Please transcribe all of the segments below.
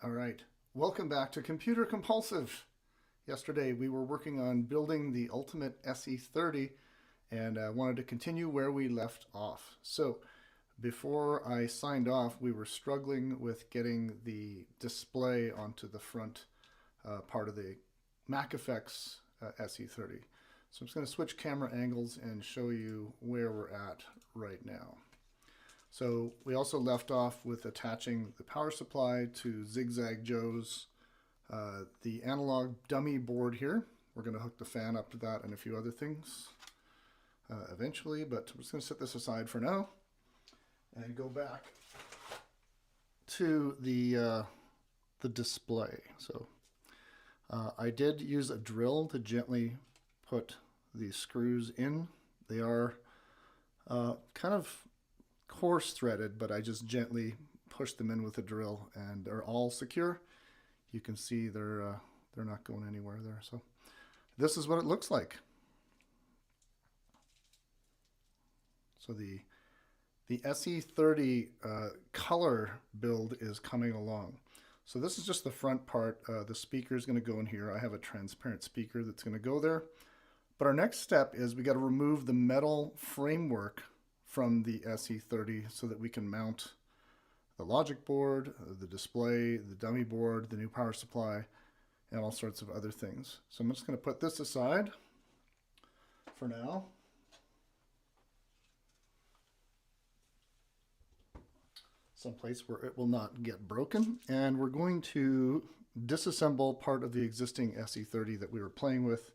All right, welcome back to Computer Compulsive. Yesterday we were working on building the Ultimate SE30 and wanted to continue where we left off. So before I signed off, we were struggling with getting the display onto the front part of the MacFX SE30. So I'm just going to switch camera angles and show you where we're at right now. So we also left off with attaching the power supply to Zigzag Joe's the analog dummy board here. We're going to hook the fan up to that and a few other things eventually, but I'm just going to set this aside for now and go back to the display. So I did use a drill to gently put these screws in. They are kind of coarse threaded, but I just gently push them in with a drill and they're all secure. You can see they're not going anywhere there. So this is what it looks like. So the SE30 color build is coming along. So this is just the front part. The speaker is going to go in here. I have a transparent speaker that's going to go there. But our next step is we got to remove the metal framework from the SE30 so that we can mount the logic board, the display, the dummy board, the new power supply, and all sorts of other things. So I'm just going to put this aside for now. Someplace where it will not get broken. And we're going to disassemble part of the existing SE30 that we were playing with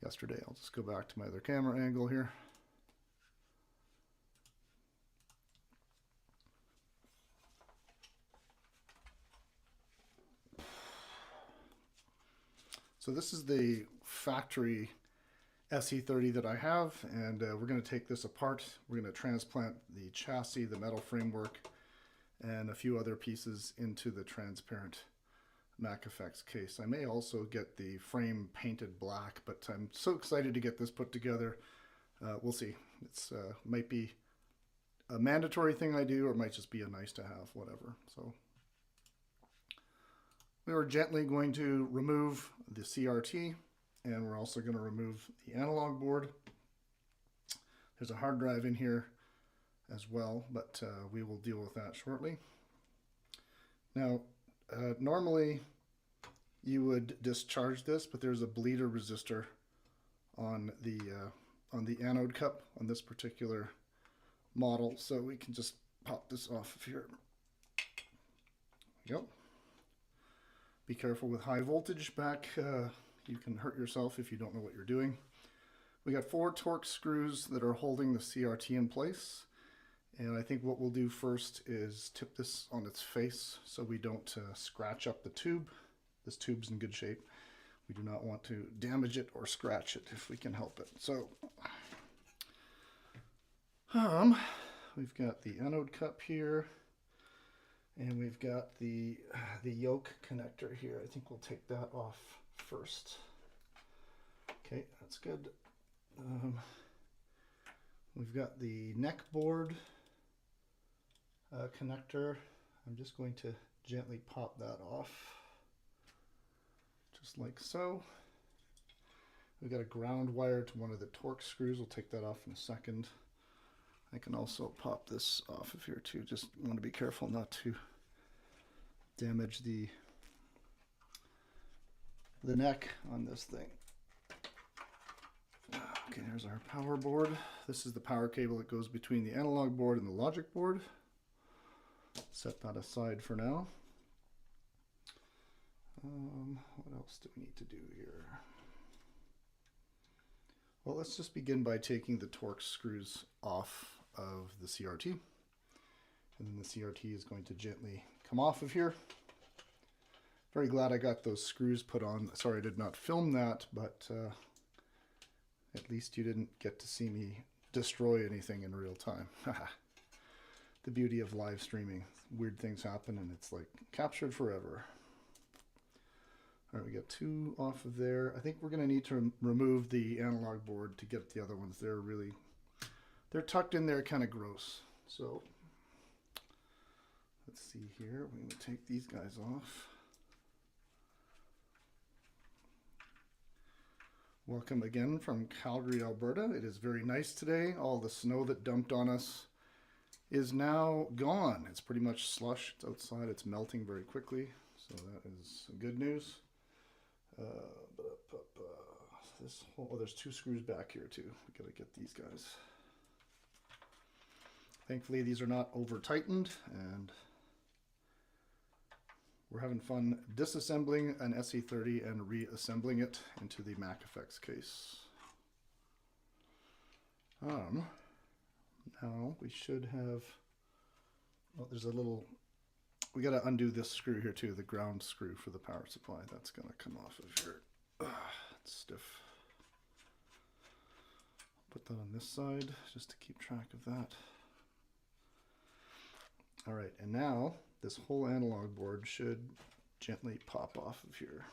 yesterday. I'll just go back to my other camera angle here. So this is the factory SE30 that I have, and we're going to take this apart. We're going to transplant the chassis, the metal framework, and a few other pieces into the transparent MacFX case. I may also get the frame painted black, but I'm so excited to get this put together. We'll see. It's might be a mandatory thing I do, or it might just be a nice to have, whatever. So we are gently going to remove the CRT, and we're also going to remove the analog board. There's a hard drive in here as well, but we will deal with that shortly. Now, normally you would discharge this, but there's a bleeder resistor on the anode cup on this particular model, so we can just pop this off of here. There we go. Be careful with high voltage back. You can hurt yourself if you don't know what you're doing. We got 4 Torx screws that are holding the CRT in place. And I think what we'll do first is tip this on its face so we don't scratch up the tube. This tube's in good shape. We do not want to damage it or scratch it if we can help it. So we've got the anode cup here. And we've got the yoke connector here. I think we'll take that off first. Okay, that's good. We've got the neck board connector. I'm just going to gently pop that off, just like so. We've got a ground wire to one of the Torx screws. We'll take that off in a second. I can also pop this off of here too. Just want to be careful not to damage the neck on this thing. Okay, there's our power board. This is the power cable that goes between the analog board and the logic board. Set that aside for now. What else do we need to do here? Well, let's just begin by taking the Torx screws off of the CRT. And then the CRT is going to gently come off of here. Very glad I got those screws put on. Sorry I did not film that, but at least you didn't get to see me destroy anything in real time. The beauty of live streaming. Weird things happen and it's like captured forever. All right, we got 2 off of there. I think we're going to need to remove the analog board to get the other ones. They're tucked in there kind of gross. So let's see here. We're going to take these guys off. Welcome again from Calgary, Alberta. It is very nice today. All the snow that dumped on us is now gone. It's pretty much slush. It's outside. It's melting very quickly. So that is good news. This whole, oh, there's 2 screws back here too. We gotta get these guys. Thankfully, these are not over tightened, and we're having fun disassembling an SE30 and reassembling it into the Mac Effects case. Now we should have, well, there's a little, we got to undo this screw here too, the ground screw for the power supply. That's going to come off of here. It's stiff. Put that on this side just to keep track of that. All right, and now this whole analog board should gently pop off of here.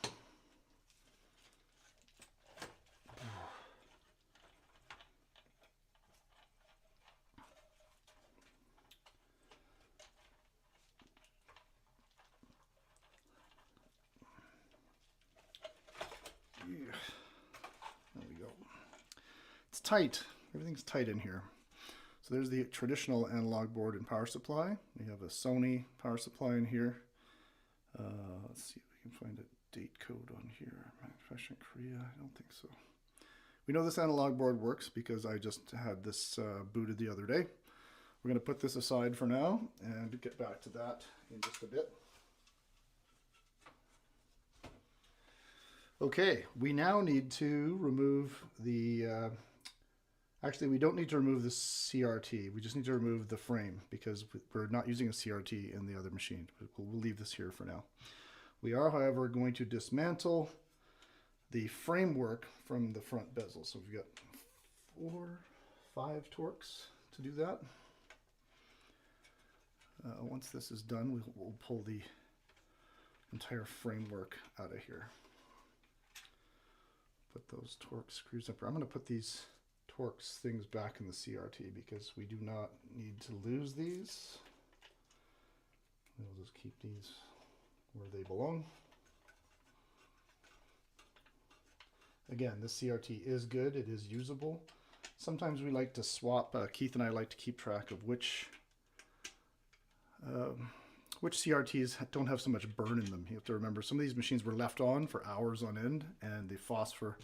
There we go. It's tight. Everything's tight in here. So there's the traditional analog board and power supply. We have a Sony power supply in here. Let's see if we can find a date code on here. Manufacturing Korea, I don't think so. We know this analog board works because I just had this booted the other day. We're going to put this aside for now and get back to that in just a bit. Okay, we now need to remove the, actually we don't need to remove the CRT, we just need to remove the frame because we're not using a CRT in the other machine. We'll leave this here for now. We are, however, going to dismantle the framework from the front bezel. So we've got 4, 5 Torx to do that. Once this is done, we'll pull the entire framework out of here. Put those Torx screws up. I'm going to put these Torx things back in the CRT because we do not need to lose these. We'll just keep these where they belong. Again, this CRT is good. It is usable. Sometimes we like to swap. Keith and I like to keep track of which CRTs don't have so much burn in them. You have to remember some of these machines were left on for hours on end and the phosphor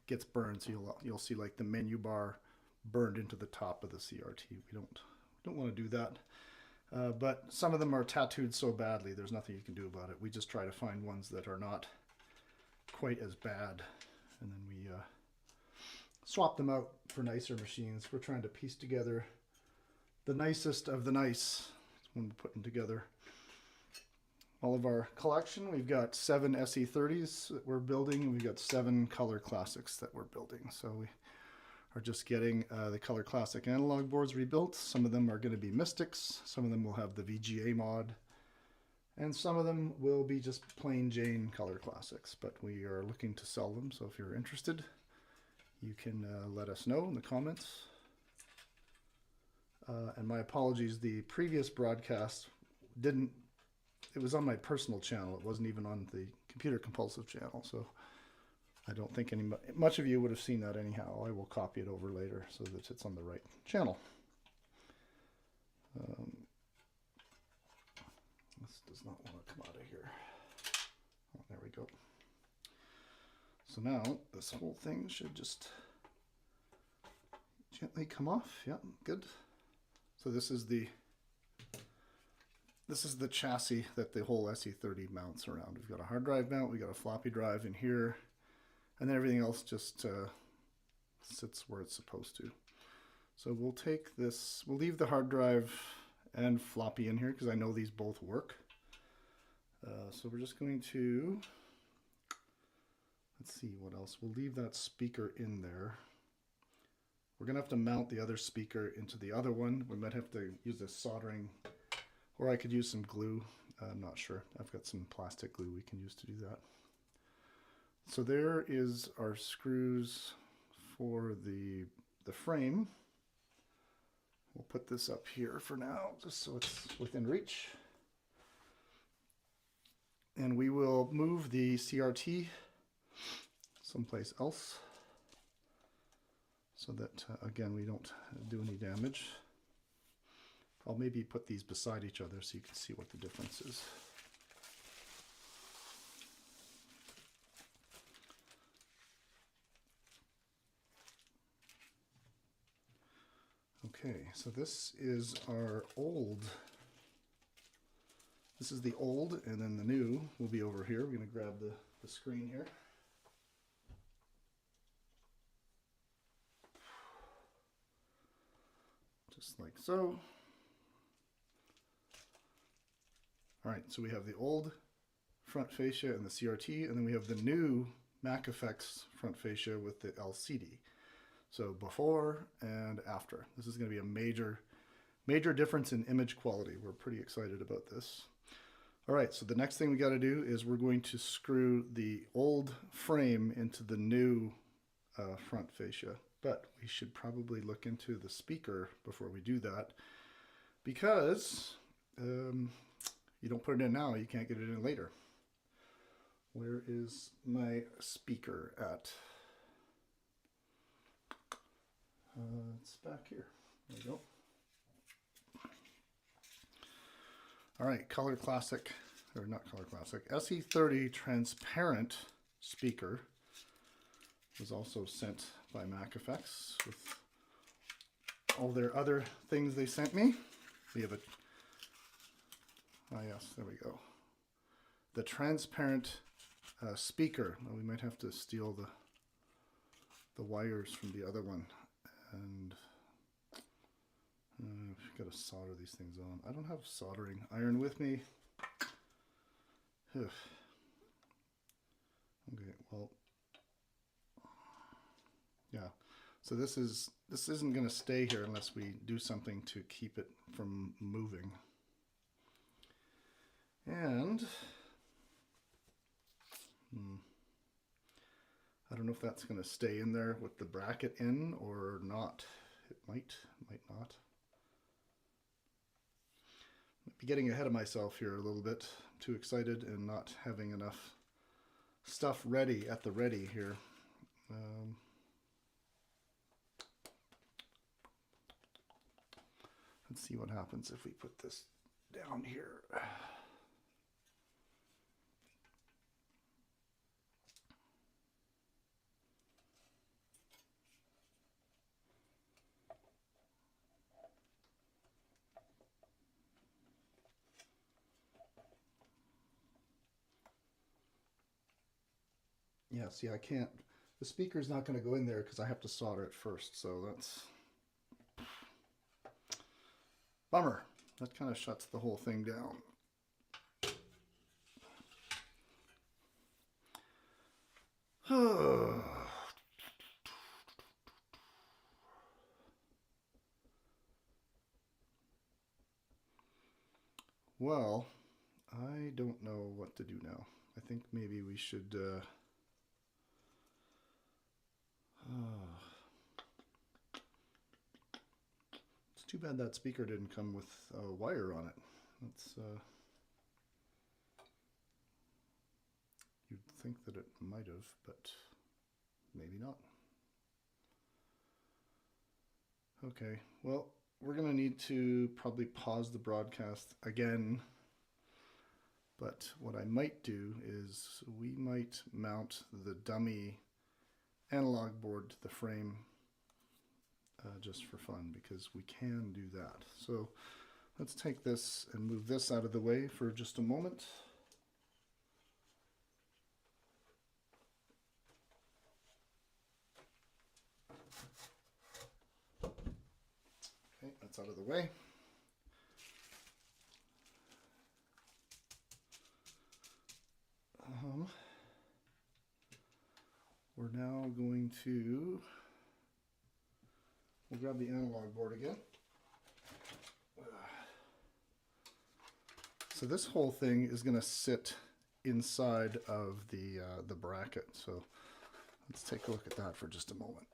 gets burned, so you'll see like the menu bar burned into the top of the CRT. We don't want to do that. But some of them are tattooed so badly there's nothing you can do about it. We just try to find ones that are not quite as bad, and then we swap them out for nicer machines. We're trying to piece together the nicest of the nice when we're putting together all of our collection. We've got 7 SE30s that we're building, and we've got 7 Color Classics that we're building. So we are just getting the Color Classic analog boards rebuilt. Some of them are going to be Mystics, some of them will have the VGA mod, and some of them will be just plain Jane Color Classics, but we are looking to sell them, so if you're interested, you can let us know in the comments. And my apologies, the previous broadcast it was on my personal channel. It wasn't even on the Computer Compulsive channel, so I don't think much of you would have seen that anyhow. I will copy it over later so that it's on the right channel. This does not want to come out of here. Oh, there we go. So now this whole thing should just gently come off. Yeah, good. So this is the chassis that the whole SE30 mounts around. We've got a hard drive mount, we've got a floppy drive in here, and then everything else just sits where it's supposed to. So we'll take this, we'll leave the hard drive and floppy in here because I know these both work. So we're just going to, let's see what else. We'll leave that speaker in there. We're going to have to mount the other speaker into the other one. We might have to use this soldering, or I could use some glue. I'm not sure. I've got some plastic glue we can use to do that. So there is our screws for the frame. We'll put this up here for now, just so it's within reach. and we will move the CRT someplace else so that, again, we don't do any damage. I'll maybe put these beside each other so you can see what the difference is. Okay, so this is our old. This is the old, and then the new will be over here. We're going to grab the screen here. Just like so. All right, so we have the old front fascia and the CRT, and then we have the new MacFX front fascia with the LCD. So before and after. This is going to be a major difference in image quality. We're pretty excited about this. All right, so the next thing we got to do is we're going to screw the old frame into the new front fascia. But we should probably look into the speaker before we do that, because you don't put it in now, you can't get it in later. Where is my speaker at? It's back here. There we go. All right, Color Classic, or not Color Classic, SE30 transparent speaker was also sent by MacFX with all their other things they sent me. We have oh yes, there we go. The transparent speaker. Well, we might have to steal the wires from the other one, and I've got to solder these things on. I don't have soldering iron with me. Okay, well, yeah. So this isn't going to stay here unless we do something to keep it from moving. And I don't know if that's going to stay in there with the bracket in or not. It might not. Might be getting ahead of myself here a little bit. I'm too excited and not having enough stuff ready at the ready here. Let's see what happens if we put this down here. Yeah, see, I can't, the speaker's not going to go in there because I have to solder it first, so that's bummer. That kind of shuts the whole thing down. Well, I don't know what to do now. I think maybe we should it's too bad that speaker didn't come with a wire on it. That's you'd think that it might have, but maybe not. Okay, well, we're going to need to probably pause the broadcast again. But what I might do is we might mount the dummy analog board to the frame just for fun, because we can do that. So let's take this and move this out of the way for just a moment. Okay, that's out of the way. We're now going to, we'll grab the analog board again. So this whole thing is going to sit inside of the bracket. So let's take a look at that for just a moment.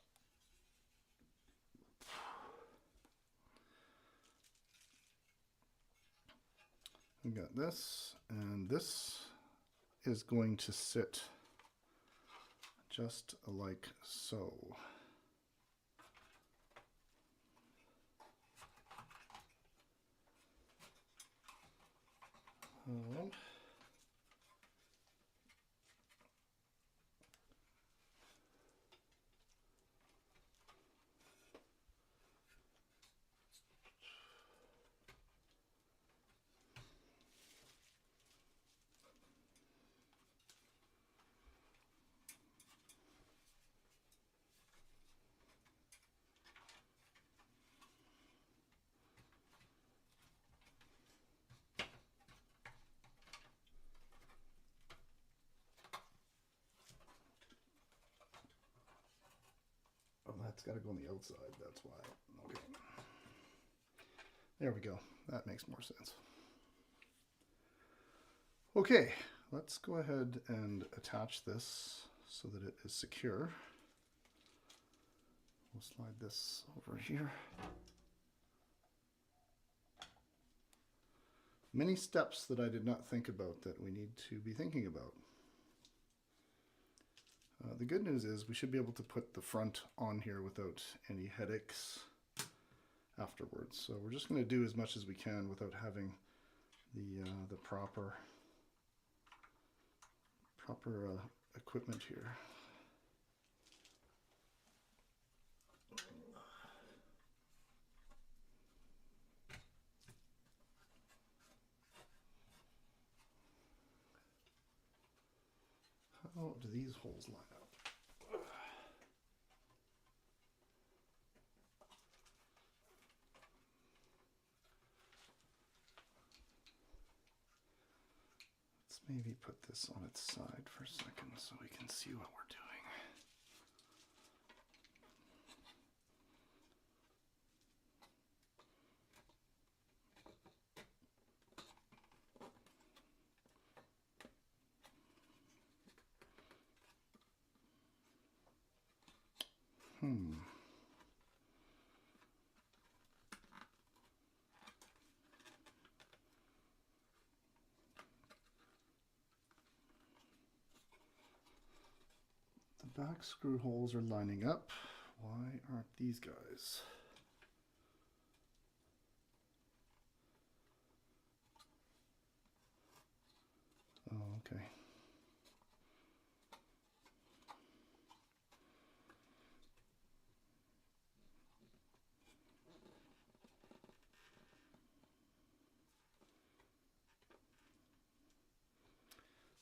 We got this and this is going to sit just like so. Oh, that's got to go on the outside, that's why. Okay. There we go. That makes more sense. Okay, let's go ahead and attach this so that it is secure. We'll slide this over here. Many steps that I did not think about that we need to be thinking about. The good news is we should be able to put the front on here without any headaches afterwards. So we're just going to do as much as we can without having the proper equipment here. How do these holes line up? Let's maybe put this on its side for a second so we can see what we're doing. The back screw holes are lining up. Why aren't these guys? Oh, okay.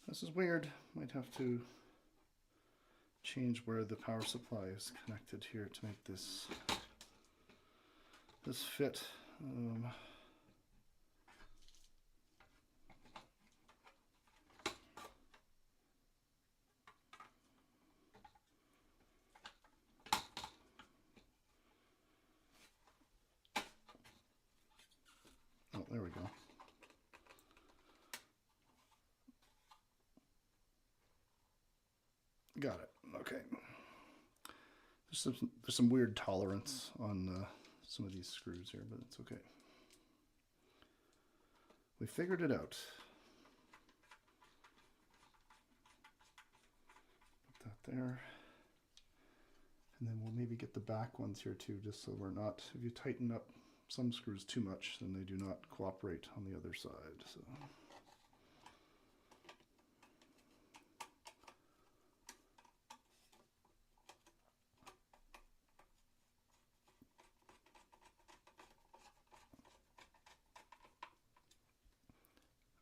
This is weird. Might have to change where the power supply is connected here to make this fit. Oh, there we go. Got it. Okay. There's some weird tolerance on some of these screws here, but it's okay. We figured it out. Put that there. And then we'll maybe get the back ones here too, just so we're not, if you tighten up some screws too much, then they do not cooperate on the other side. So.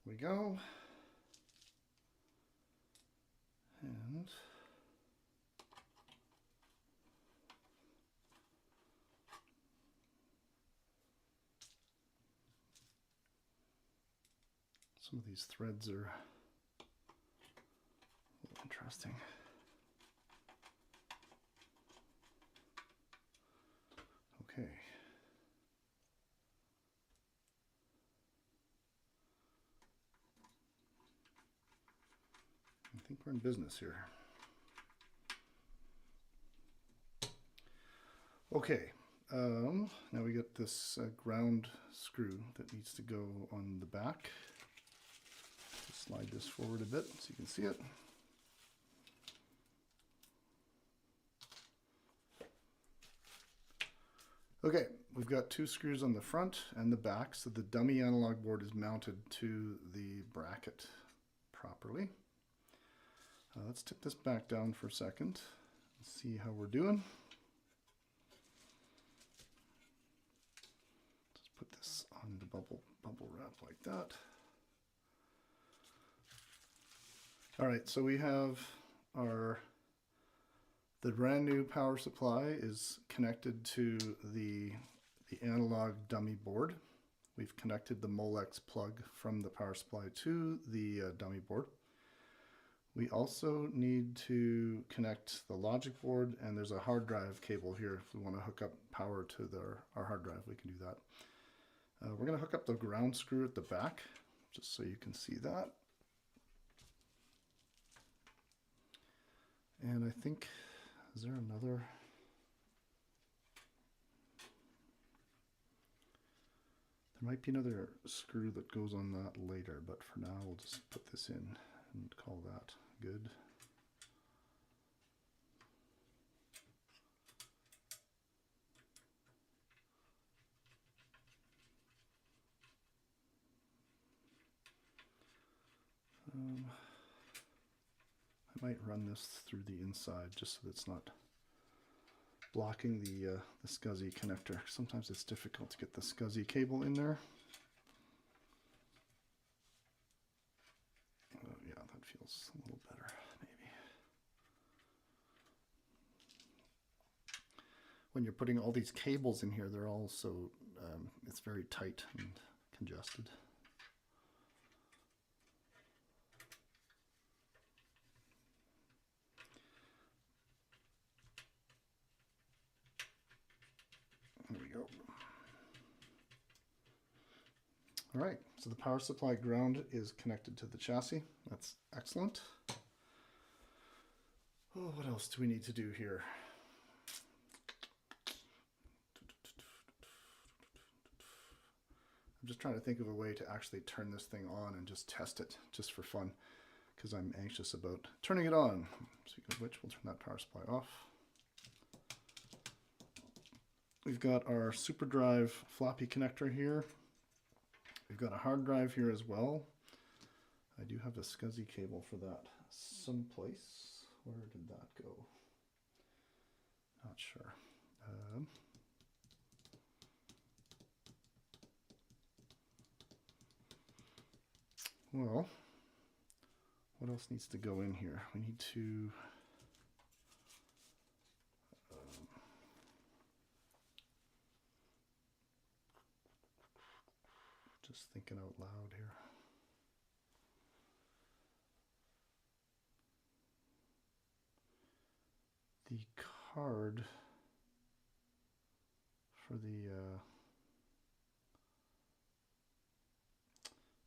We go. And some of these threads are a little interesting. Okay. I think we're in business here. Okay, now we get this ground screw that needs to go on the back. Just slide this forward a bit so you can see it. Okay, we've got 2 screws on the front and the back, so the dummy analog board is mounted to the bracket properly. Let's tip this back down for a second and see how we're doing. Just put this on the bubble wrap like that. All right, so we have the brand new power supply is connected to the analog dummy board. We've connected the Molex plug from the power supply to the dummy board. We also need to connect the logic board, and there's a hard drive cable here. If we want to hook up power to our hard drive, we can do that. We're going to hook up the ground screw at the back, just so you can see that. And I think, is there another? There might be another screw that goes on that later, but for now we'll just put this in and call that good. I might run this through the inside just so that it's not blocking the SCSI connector. Sometimes it's difficult to get the SCSI cable in there. Oh yeah, that feels a little better, maybe. When you're putting all these cables in here, they're all so, it's very tight and congested. There we go. All right, so the power supply ground is connected to the chassis. That's excellent. Oh, what else do we need to do here? I'm just trying to think of a way to actually turn this thing on and just test it just for fun, because I'm anxious about turning it on. Speaking of which, we'll turn that power supply off. We've got our SuperDrive floppy connector here. We've got a hard drive here as well. I do have a SCSI cable for that someplace. Where did that go? Not sure. Well, what else needs to go in here? We need to just thinking out loud here. The card for the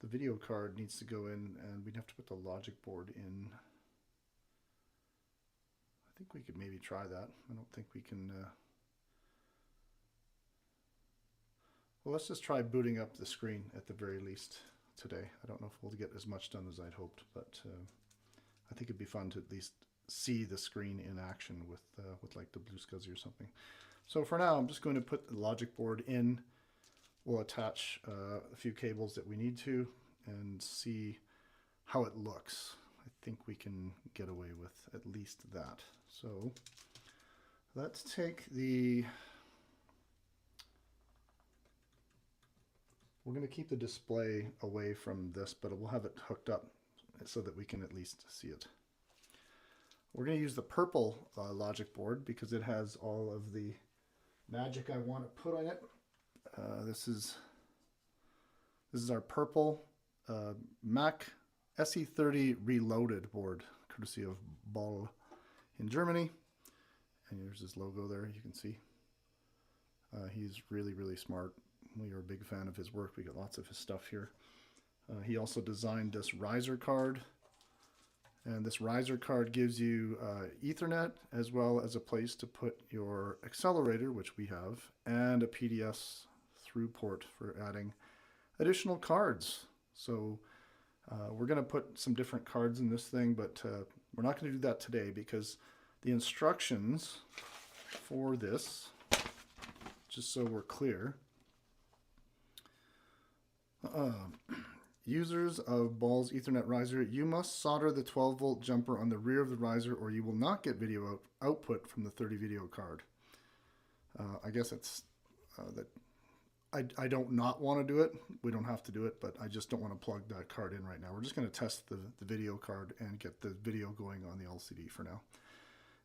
video card needs to go in, and we'd have to put the logic board in. I think we could maybe try that. I don't think we can. Well, let's just try booting up the screen at the very least today. I don't know if we'll get as much done as I'd hoped, but I think it'd be fun to at least see the screen in action with like the Blue SCSI or something. So for now, I'm just going to put the logic board in. We'll attach a few cables that we need to and see how it looks. I think we can get away with at least that. So let's take the... We're going to keep the display away from this, but we'll have it hooked up so that we can at least see it. We're going to use the purple logic board because it has all of the magic I want to put on it. This is our purple Mac SE30 Reloaded board, courtesy of Ball in Germany. And here's his logo there, you can see. He's really, really smart. We are a big fan of his work. We got lots of his stuff here. He also designed this riser card. And this riser card gives you Ethernet as well as a place to put your accelerator, which we have, and a PDS through port for adding additional cards. So We're going to put some different cards in this thing, but we're not going to do that today because the instructions for this, just so we're clear, users of Ball's Ethernet riser, you must solder the 12-volt jumper on the rear of the riser or you will not get video output from the 30 video card. I guess it's that I don't not want to do it. We don't have to do it, but I just don't want to plug that card in right now. We're just going to test the video card and get the video going on the LCD for now.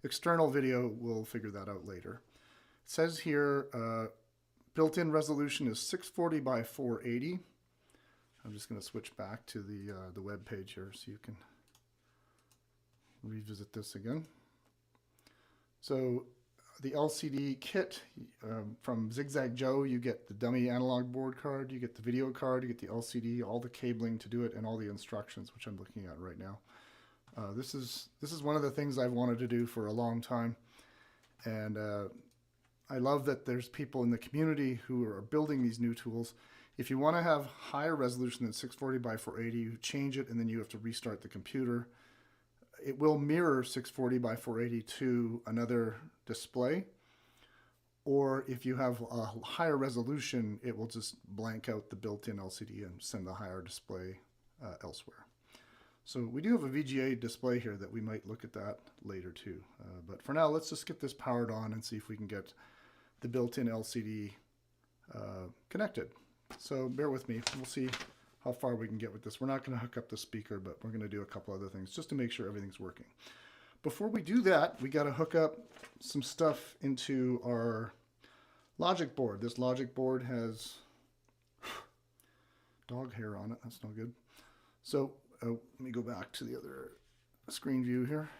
External video, we'll figure that out later. It says here, built-in resolution is 640 by 480. I'm just going to switch back to the web page here so you can revisit this again. So the LCD kit from Zigzag Joe, you get the dummy analog board card, you get the video card, you get the LCD, all the cabling to do it, and all the instructions, which I'm looking at right now. This is one of the things I've wanted to do for a long time, and I love that there's people in the community who are building these new tools. If you want to have higher resolution than 640 by 480, you change it and then you have to restart the computer. It will mirror 640 by 480 to another display, or if you have a higher resolution, it will just blank out the built-in LCD and send the higher display elsewhere. So we do have a VGA display here that we might look at that later too. But for now, let's just get this powered on and see if we can get the built-in LCD connected. So bear with me. We'll see how far we can get with this. We're not going to hook up the speaker, but we're going to do a couple other things just to make sure everything's working. Before we do that, we got to hook up some stuff into our logic board. This logic board has dog hair on it. That's no good. So let me go back to the other screen view here.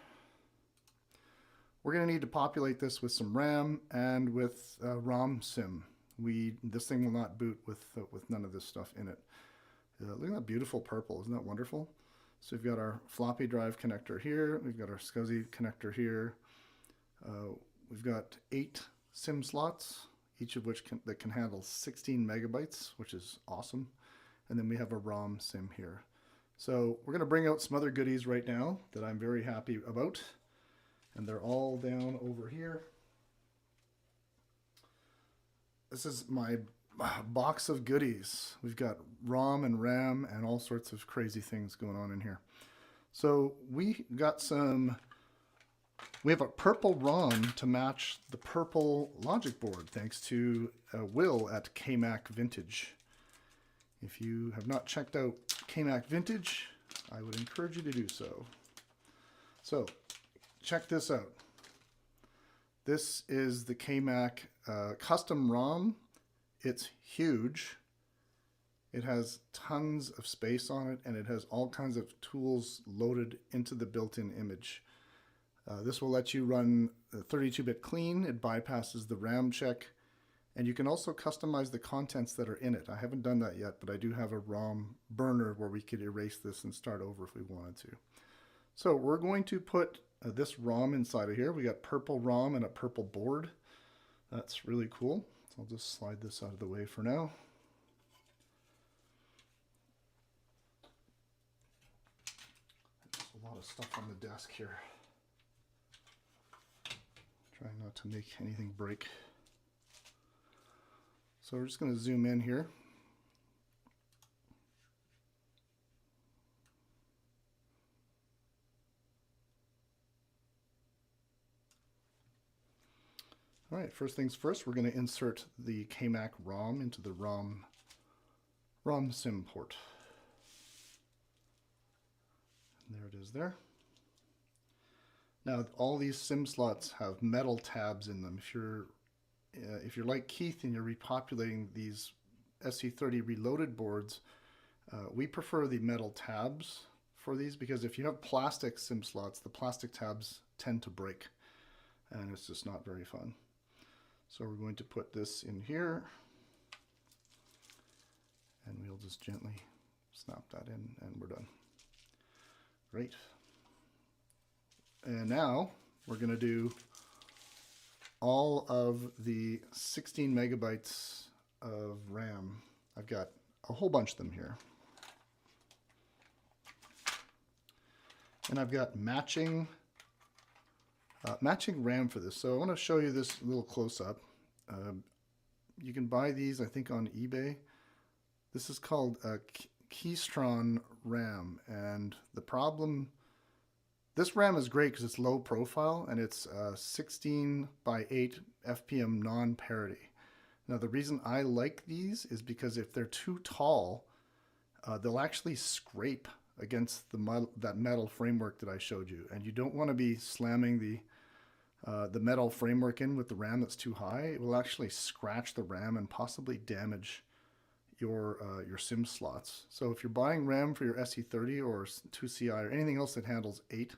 We're going to need to populate this with some RAM and with ROM sim. This thing will not boot with none of this stuff in it. Look at that beautiful purple. Isn't that wonderful? So we've got our floppy drive connector here. We've got our SCSI connector here. We've got 8 SIM slots, each of which that can handle 16 megabytes, which is awesome. And then we have a ROM sim here. So we're going to bring out some other goodies right now that I'm very happy about. And they're all down over here. This is my box of goodies. We've got ROM and RAM and all sorts of crazy things going on in here. So we have a purple ROM to match the purple logic board, thanks to Will at KMac Vintage. If you have not checked out KMac Vintage, I would encourage you to do so. So check this out. This is the KMac custom ROM. It's huge. It has tons of space on it, and it has all kinds of tools loaded into the built-in image. This will let you run 32-bit clean. It bypasses the RAM check, and you can also customize the contents that are in it. I haven't done that yet, but I do have a ROM burner where we could erase this and start over if we wanted to. So we're going to put this ROM inside of here. We got purple ROM and a purple board. That's really cool. So I'll just slide this out of the way for now. There's a lot of stuff on the desk here. Trying not to make anything break. So we're just going to zoom in here. All right, first things first, we're going to insert the KMac ROM into the ROM sim port. And there it is there. Now, all these sim slots have metal tabs in them. If you're like Keith and you're repopulating these SE30 reloaded boards, we prefer the metal tabs for these because if you have plastic sim slots, the plastic tabs tend to break, and it's just not very fun. So we're going to put this in here, and we'll just gently snap that in, and we're done. Great. And now we're going to do all of the 16 megabytes of RAM. I've got a whole bunch of them here. And I've got matching RAM for this. So I want to show you this little close-up. You can buy these, I think, on eBay. This is called a Keystron RAM, and the problem, this RAM is great because it's low profile and it's 16 by 8 FPM non-parity. Now the reason I like these is because if they're too tall, they'll actually scrape against that metal framework that I showed you, and you don't want to be slamming the metal framework in with the RAM that's too high. It will actually scratch the RAM and possibly damage your SIM slots. So if you're buying RAM for your SE30 or 2CI or anything else that handles 8,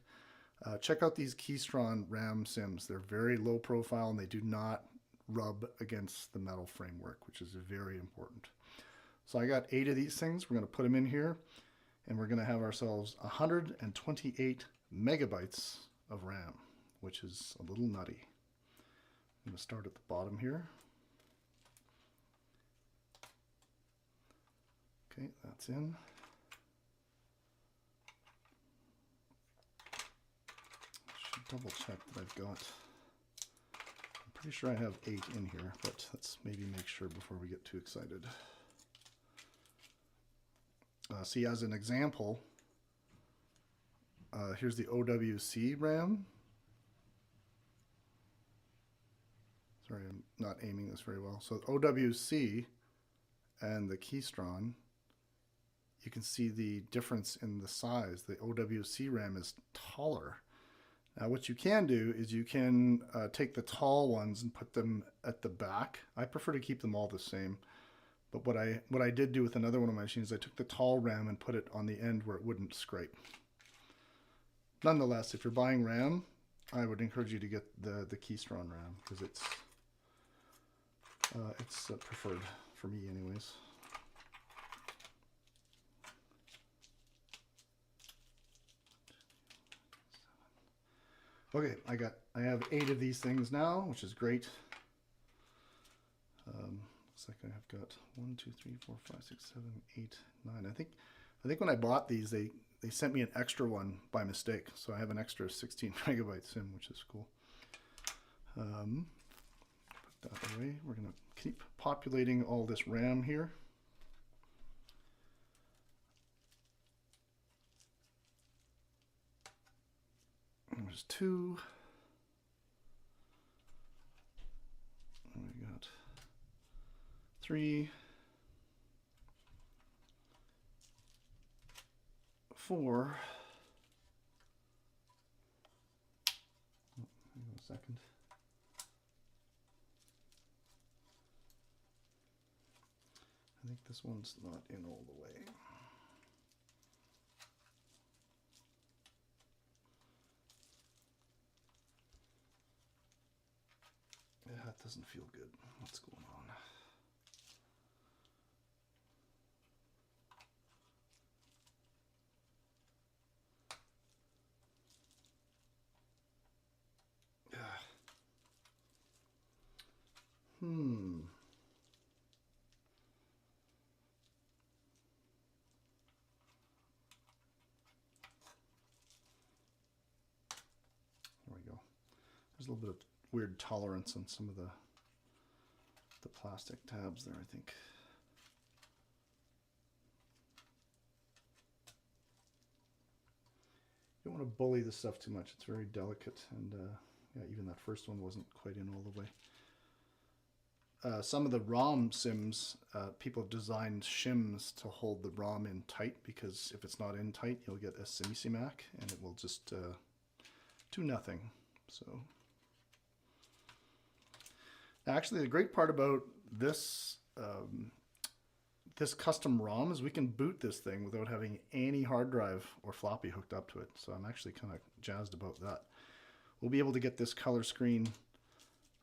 check out these Keystron RAM SIMs. They're very low profile and they do not rub against the metal framework, which is very important. So I got 8 of these things. We're going to put them in here and we're going to have ourselves 128 megabytes of RAM, which is a little nutty. I'm going to start at the bottom here. Okay, that's in. Should double check that I've got. I'm pretty sure I have 8 in here, but let's maybe make sure before we get too excited. See, as an example, here's the OWC RAM. Sorry, I'm not aiming this very well. So OWC and the Keystron, you can see the difference in the size. The OWC RAM is taller. Now what you can do is you can take the tall ones and put them at the back. I prefer to keep them all the same. But what I did do with another one of my machines, I took the tall RAM and put it on the end where it wouldn't scrape. Nonetheless, if you're buying RAM, I would encourage you to get the Keystron RAM because it's preferred for me anyways. Okay, I have 8 of these things now, which is great. Looks like I have got 1, 2, 3, 4, 5, 6, 7, 8, 9. I think when I bought these, they sent me an extra one by mistake, so I have an extra 16 megabyte SIM, which is cool. Put that away. We're gonna keep populating all this RAM here. There's 2. And we got 3, 4. Hang on a second. I think this one's not in all the way. Yeah, it doesn't feel good. What's going on? There we go. There's a little bit of weird tolerance on some of the plastic tabs there, I think. You don't want to bully this stuff too much. It's very delicate, and yeah, even that first one wasn't quite in all the way. Some of the ROM SIMs, people have designed shims to hold the ROM in tight, because if it's not in tight, you'll get a SIMICIMAC, and it will just do nothing. So, actually, the great part about this this custom ROM is we can boot this thing without having any hard drive or floppy hooked up to it. So I'm actually kind of jazzed about that. We'll be able to get this color screen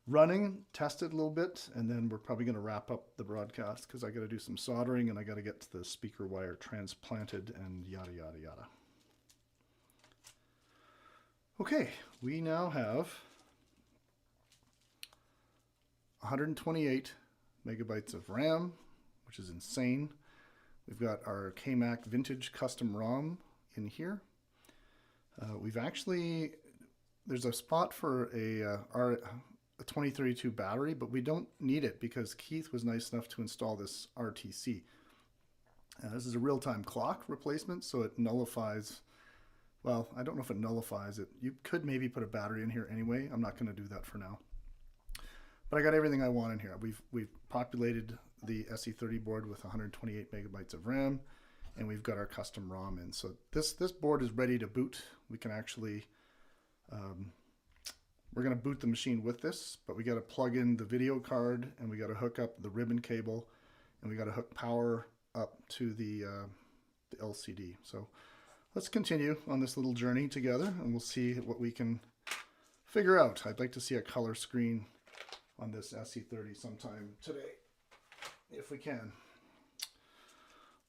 running, test it a little bit, and then we're probably going to wrap up the broadcast because I got to do some soldering and I got to get the speaker wire transplanted and yada yada yada. Okay, we now have 128 megabytes of RAM, which is insane. We've got our KMac Vintage Custom ROM in here. We've actually, there's a spot for a 2032 battery, but we don't need it because Keith was nice enough to install this RTC. This is a real-time clock replacement, so it nullifies, well, I don't know if it nullifies it. You could maybe put a battery in here anyway. I'm not going to do that for now. But I got everything I want in here. We've populated the SE30 board with 128 megabytes of RAM, and we've got our custom ROM in. So this board is ready to boot. We can actually, we're going to boot the machine with this, but we got to plug in the video card, and we got to hook up the ribbon cable, and we got to hook power up to the LCD. So let's continue on this little journey together, and we'll see what we can figure out. I'd like to see a color screen on this SE30 sometime today, if we can.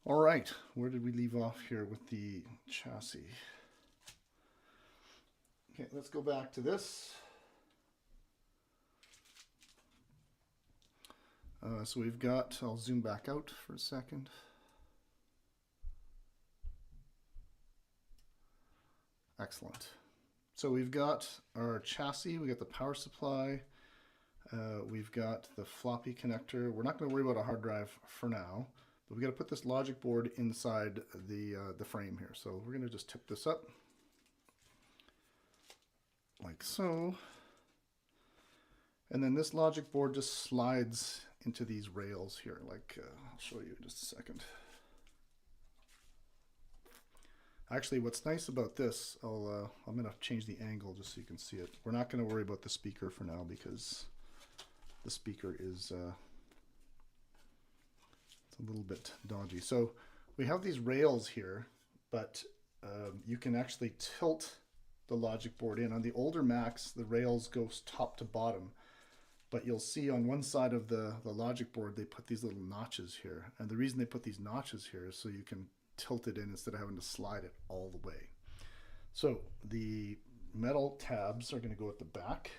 All right, where did we leave off here with the chassis? Okay, let's go back to this. So we've got, I'll zoom back out for a second. Excellent. So we've got our chassis, we got the power supply, we've got the floppy connector. We're not going to worry about a hard drive for now, but we got to put this logic board inside the frame here. So we're going to just tip this up like so. And then this logic board just slides into these rails here. Like I'll show you in just a second. Actually, what's nice about this, I'm going to change the angle just so you can see it. We're not going to worry about the speaker for now because the speaker is it's a little bit dodgy. So we have these rails here, but you can actually tilt the logic board in. On the older Macs, the rails go top to bottom, but you'll see on one side of the logic board, they put these little notches here. And the reason they put these notches here is so you can tilt it in instead of having to slide it all the way. So the metal tabs are going to go at the back,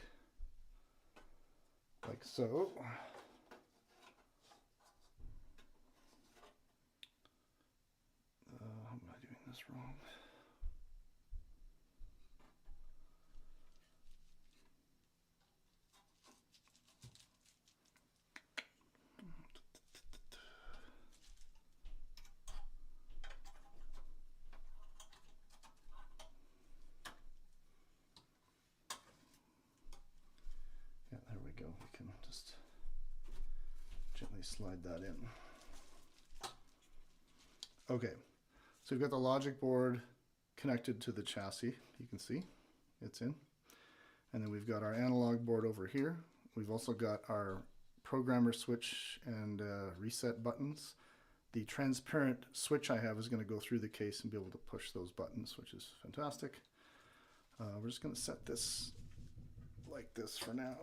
like so. How am I doing this wrong? We can just gently slide that in. Okay, so we've got the logic board connected to the chassis. You can see it's in. And then we've got our analog board over here. We've also got our programmer switch and reset buttons. The transparent switch I have is going to go through the case and be able to push those buttons, which is fantastic. We're just going to set this like this for now.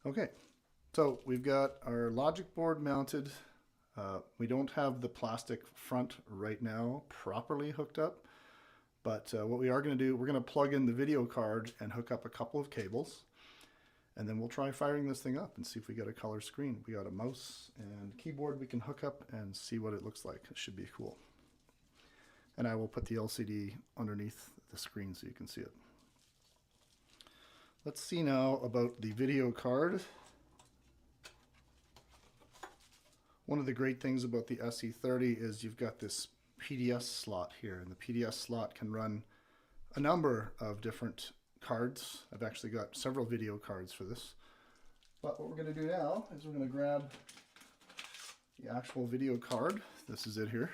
Okay, so we've got our logic board mounted. We don't have the plastic front right now properly hooked up, but what we are going to do, we're going to plug in the video card and hook up a couple of cables, and then we'll try firing this thing up and see if we get a color screen. We got a mouse and keyboard we can hook up and see what it looks like. It should be cool. And I will put the LCD underneath the screen so you can see it. Let's see now about the video card. One of the great things about the SE30 is you've got this PDS slot here, and the PDS slot can run a number of different cards. I've actually got several video cards for this. But what we're going to do now is we're going to grab the actual video card. This is it here.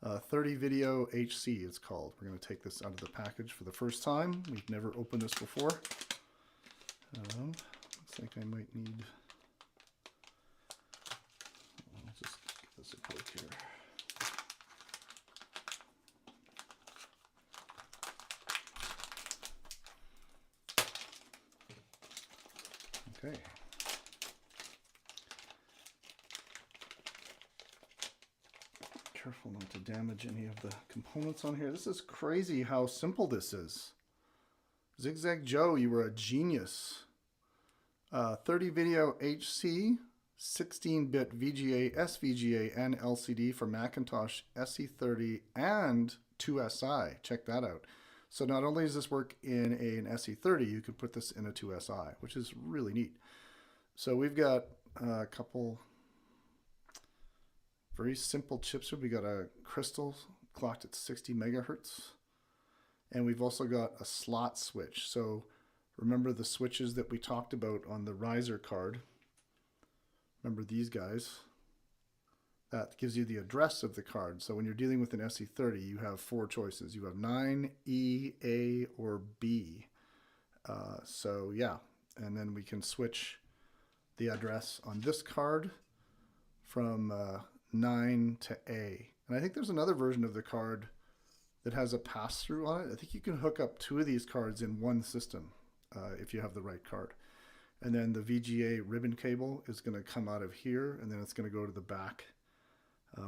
30 Video HC it's called. We're going to take this out of the package for the first time. We've never opened this before. Looks like I might need... I'll just give this a poke here. Okay. Careful not to damage any of the components on here. This is crazy how simple this is. Zigzag Joe, you were a genius. 30 Video HC 16-bit VGA, SVGA, and LCD for Macintosh SE30 and 2SI. Check that out. So not only does this work in an SE30, you could put this in a 2SI, which is really neat. So we've got a couple very simple chips here. We got a crystal clocked at 60 megahertz. And we've also got a slot switch. So remember the switches that we talked about on the riser card. Remember these guys. That gives you the address of the card. So when you're dealing with an SE30, you have four choices. You have 9, E, A, or B. So yeah, and then we can switch the address on this card from 9 to A. And I think there's another version of the card that has a pass-through on it. I think you can hook up two of these cards in one system if you have the right card. And then the VGA ribbon cable is going to come out of here, and then it's going to go to the back.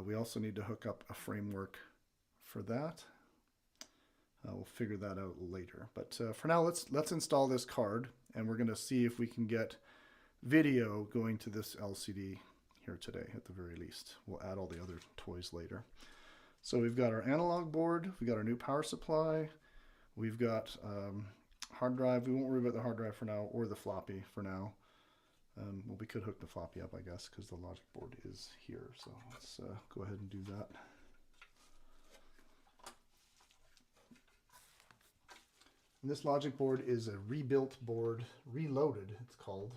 We also need to hook up a framework for that. We'll figure that out later. But for now, let's install this card, and we're going to see if we can get video going to this LCD here today, at the very least. We'll add all the other toys later. So we've got our analog board, we've got our new power supply, we've got hard drive. We won't worry about the hard drive for now, or the floppy for now. Well, we could hook the floppy up, I guess, because the logic board is here. So let's go ahead and do that. And this logic board is a rebuilt board, reloaded it's called.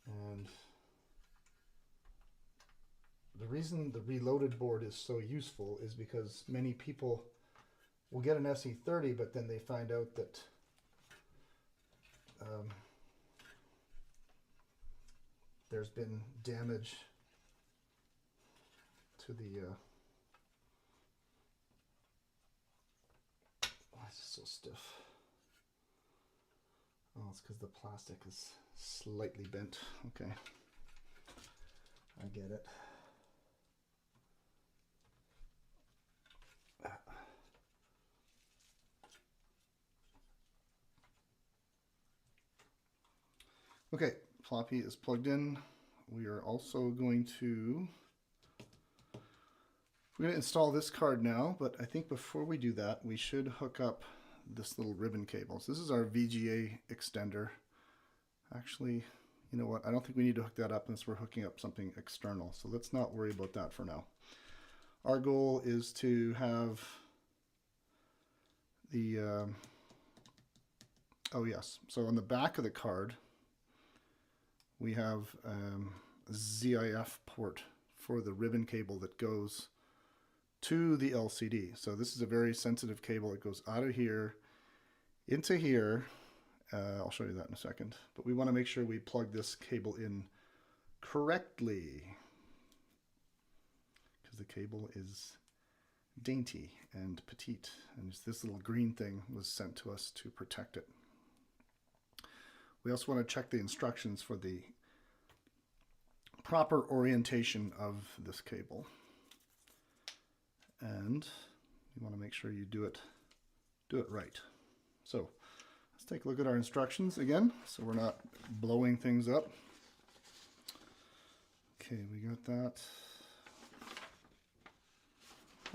And the reason the reloaded board is so useful is because many people will get an SE30, but then they find out that there's been damage to the why is it so stiff? Oh, it's because the plastic is slightly bent. Okay, I get it. Okay, floppy is plugged in. We are also going to install this card now, but I think before we do that, we should hook up this little ribbon cable. So this is our VGA extender. Actually, you know what? I don't think we need to hook that up unless we're hooking up something external. So let's not worry about that for now. Our goal is to have the, oh yes, so on the back of the card, we have a ZIF port for the ribbon cable that goes to the LCD. So this is a very sensitive cable. It goes out of here into here. I'll show you that in a second. But we want to make sure we plug this cable in correctly, because the cable is dainty and petite, and this little green thing was sent to us to protect it. We also want to check the instructions for the proper orientation of this cable. And you want to make sure you do it right. So let's take a look at our instructions again, so we're not blowing things up. Okay, we got that.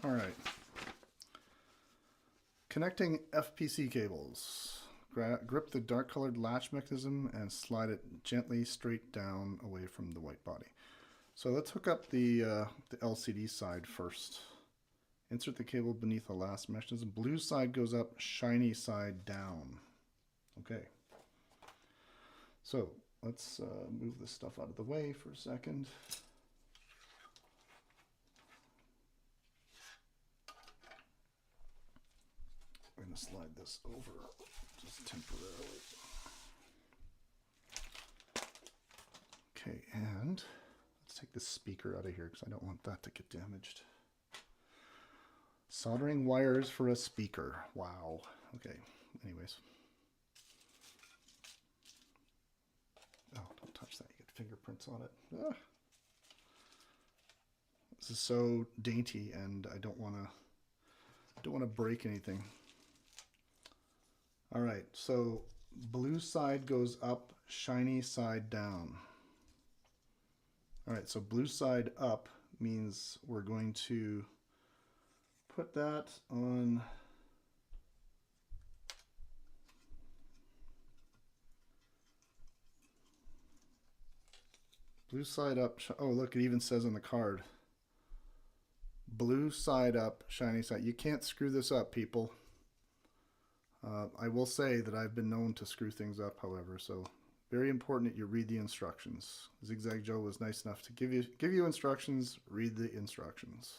All right. Connecting FPC cables. Grip the dark colored latch mechanism and slide it gently straight down away from the white body. So let's hook up the LCD side first. Insert the cable beneath the last mechanism. Blue side goes up, shiny side down. Okay. So let's move this stuff out of the way for a second. We're going to slide this over just temporarily. Okay, and let's take the speaker out of here because I don't want that to get damaged. Soldering wires for a speaker. Wow. Okay, anyways. Oh, don't touch that. You get fingerprints on it. Ah. This is so dainty, and I don't want to break anything. All right, so blue side goes up, shiny side down. All right, so blue side up means we're going to put that on blue side up. Oh, look, it even says on the card blue side up, shiny side. You can't screw this up, people. I will say that I've been known to screw things up, however, so very important that you read the instructions. Zigzag Joe was nice enough to give you instructions. Read the instructions.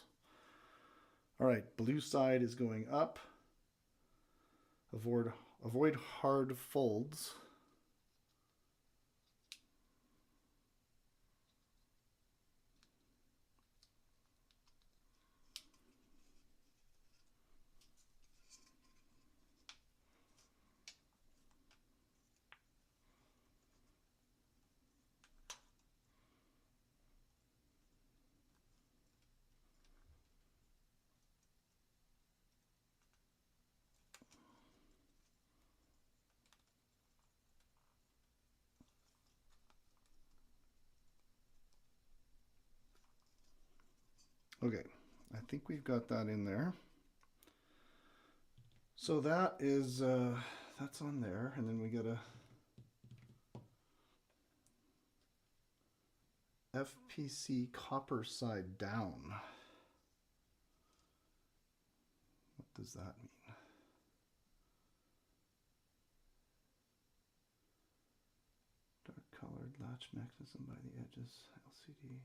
All right, blue side is going up. Avoid hard folds. Okay, I think we've got that in there. So that is that's on there, and then we got a FPC copper side down. What does that mean? Dark colored latch mechanism by the edges. LCD.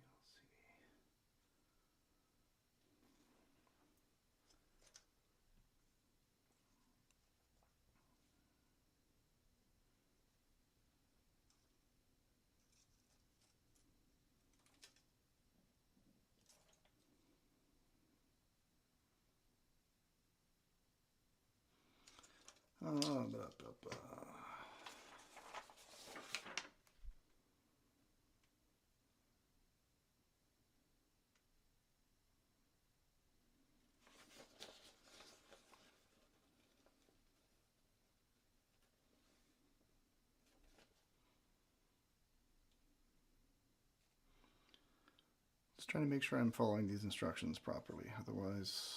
Blah, blah, blah. Just trying to make sure I'm following these instructions properly, otherwise.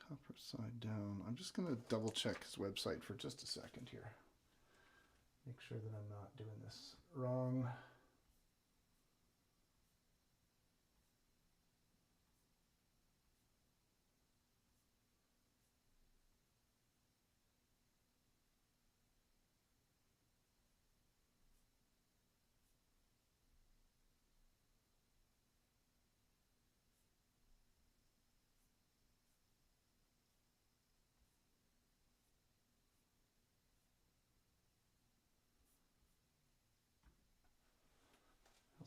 Copper side down. I'm just going to double check his website for just a second here. Make sure that I'm not doing this wrong.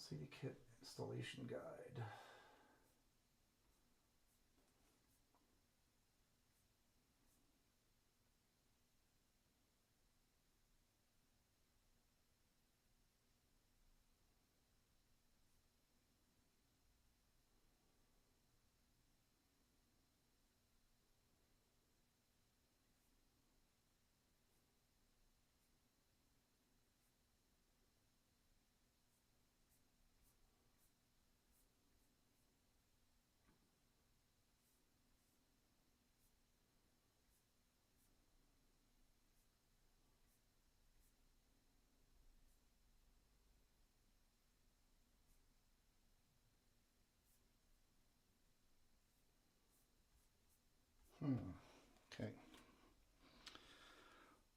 LCD kit installation guide. Okay.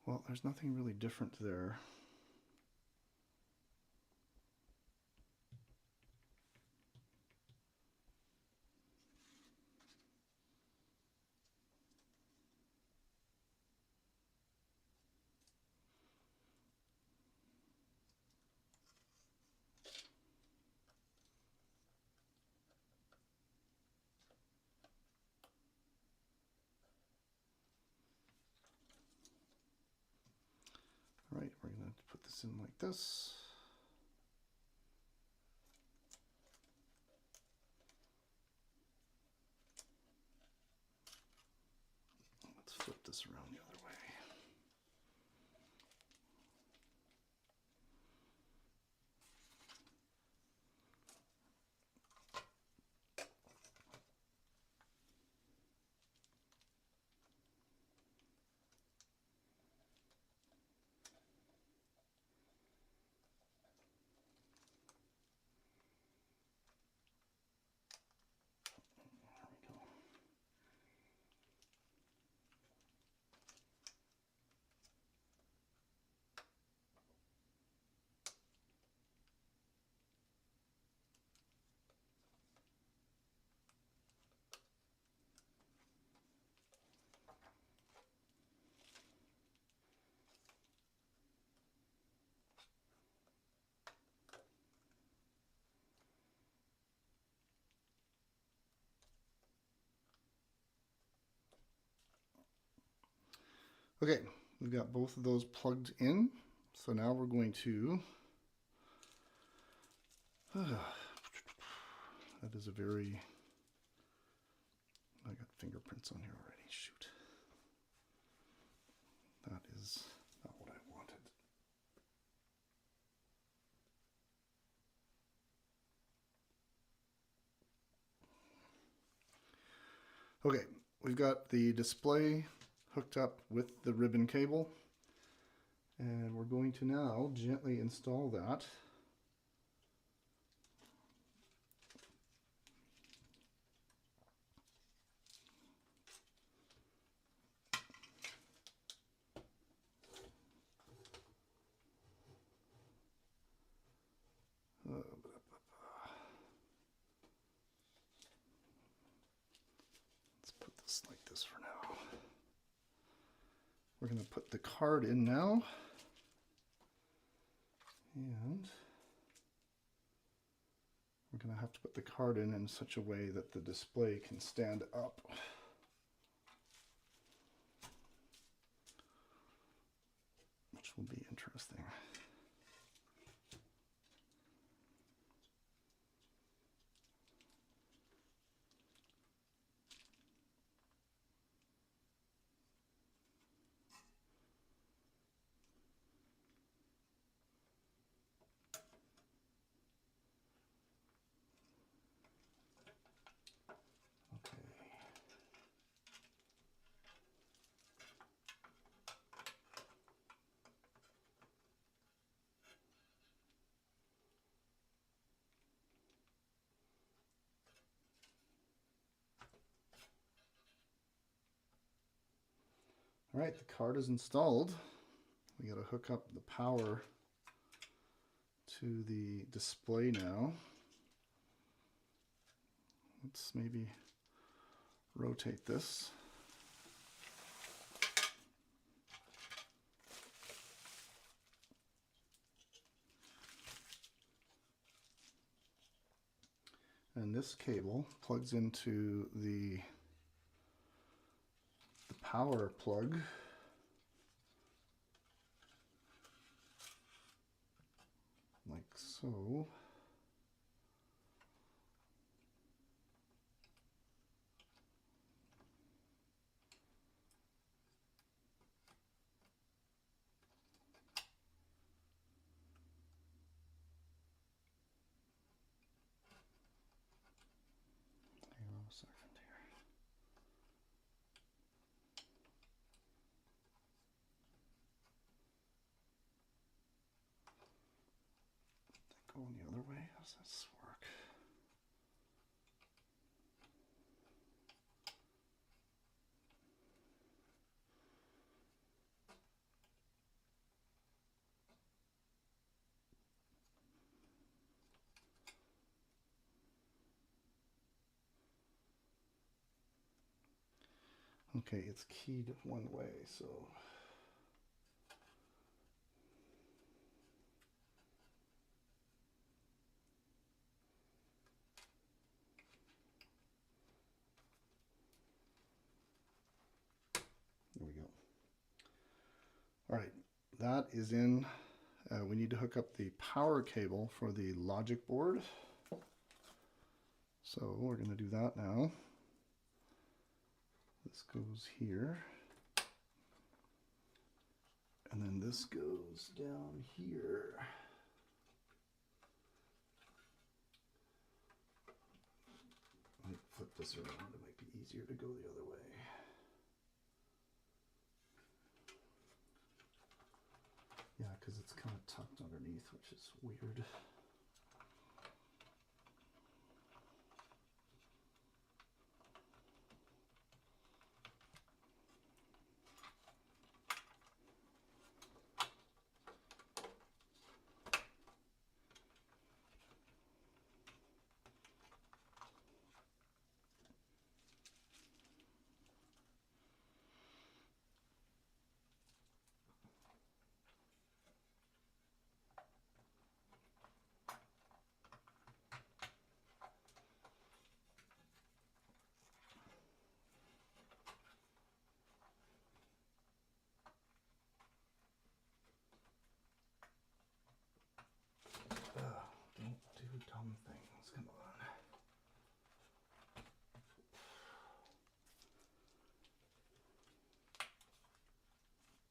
Well, there's nothing really different there. Right, we're going to put this in like this. Let's flip this around the other way. Okay, we've got both of those plugged in. So now we're going to, that is a very, I got fingerprints on here already, shoot. That is not what I wanted. Okay, we've got the display hooked up with the ribbon cable, and we're going to now gently install that. Let's put this like this for now. We're going to put the card in now, and we're going to have to put the card in such a way that the display can stand up. Which will be interesting. All right, the card is installed. We got to hook up the power to the display now. Let's maybe rotate this. And this cable plugs into the power plug. Like so. Hang on a second here. Going the other way? How does this work? Okay, it's keyed one way, so there we go. All right, that is in. We need to hook up the power cable for the logic board. So we're going to do that now. This goes here. And then this goes down here. Let me flip this around. It might be easier to go the other way. Yeah, because it's kind of tucked underneath, which is weird. Don't do dumb things, come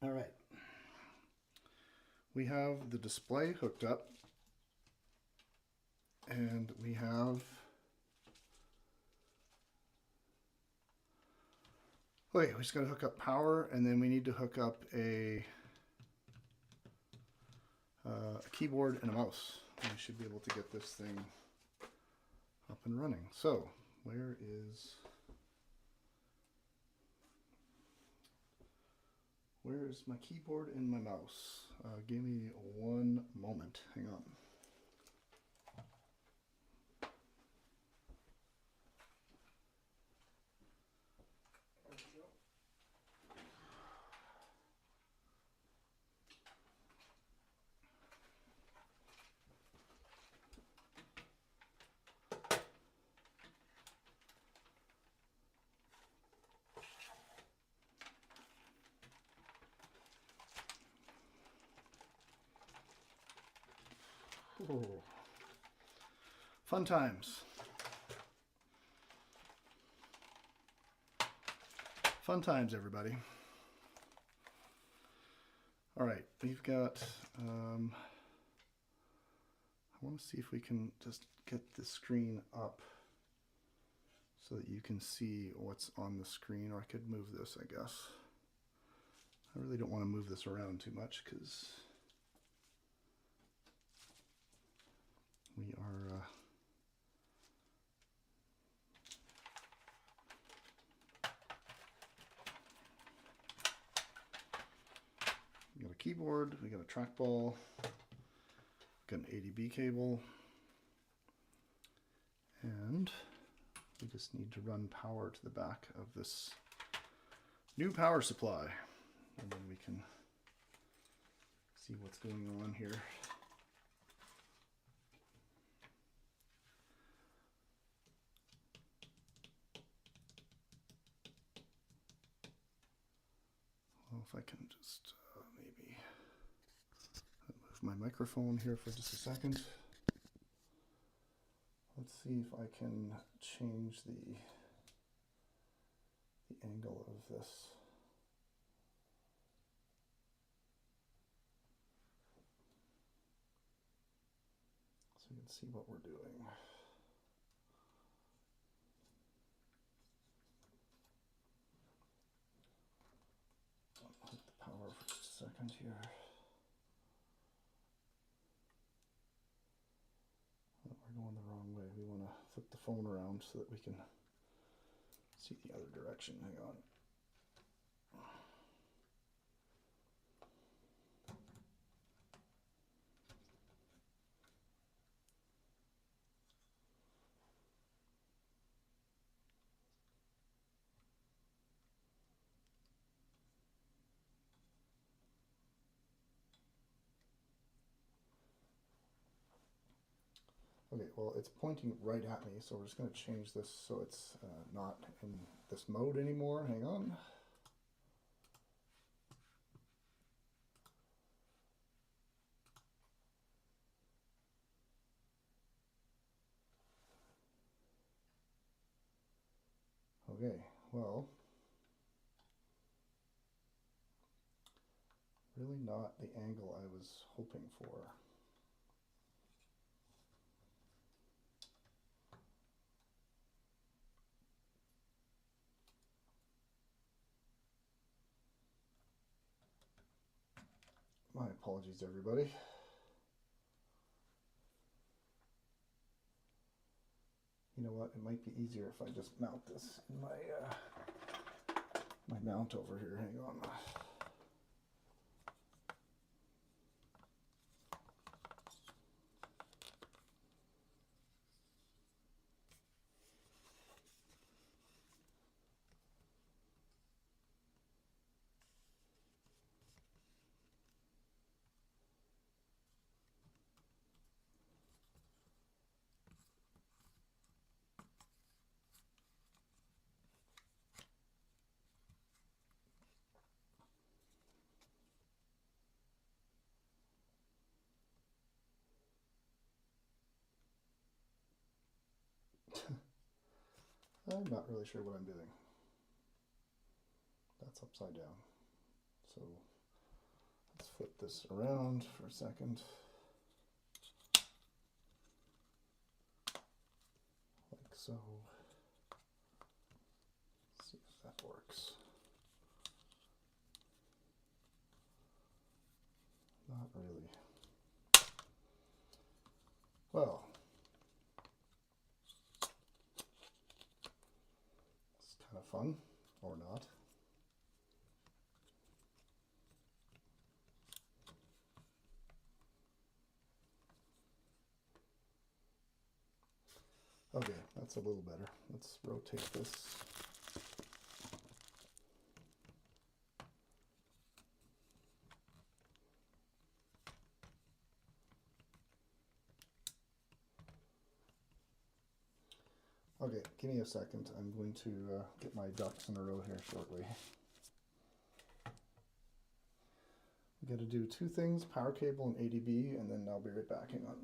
on. All right. We have the display hooked up, and we have, wait, we just got to hook up power, and then we need to hook up a keyboard and a mouse. And we should be able to get this thing up and running. So, where's my keyboard and my mouse? Give me one moment. Hang on. Oh. Fun times. Fun times, everybody. All right, we've got, I want to see if we can just get the screen up so that you can see what's on the screen, or I could move this, I guess. I really don't want to move this around too much because we are we got a keyboard, we got a trackball, got an ADB cable, and we just need to run power to the back of this new power supply, and then we can see what's going on here. Well, if I can just maybe move my microphone here for just a second. Let's see if I can change the angle of this. So you can see what we're doing. I'll hit the power for just a second here. Oh, we're going the wrong way. We want to flip the phone around so that we can see the other direction. Hang on. Okay, well, it's pointing right at me, so we're just going to change this so it's not in this mode anymore. Hang on. Okay, well, really not the angle I was hoping for. My apologies, everybody. You know what? It might be easier if I just mount this in my mount over here. Hang on. I'm not really sure what I'm doing. That's upside down. So let's flip this around for a second. Like so. Let's see if that works. Not really. Well, it's kind of fun, or not. Okay, that's a little better. Let's rotate this. Okay, give me a second. I'm going to get my ducks in a row here shortly. We got to do two things, power cable and ADB, and then I'll be right back. Hang on.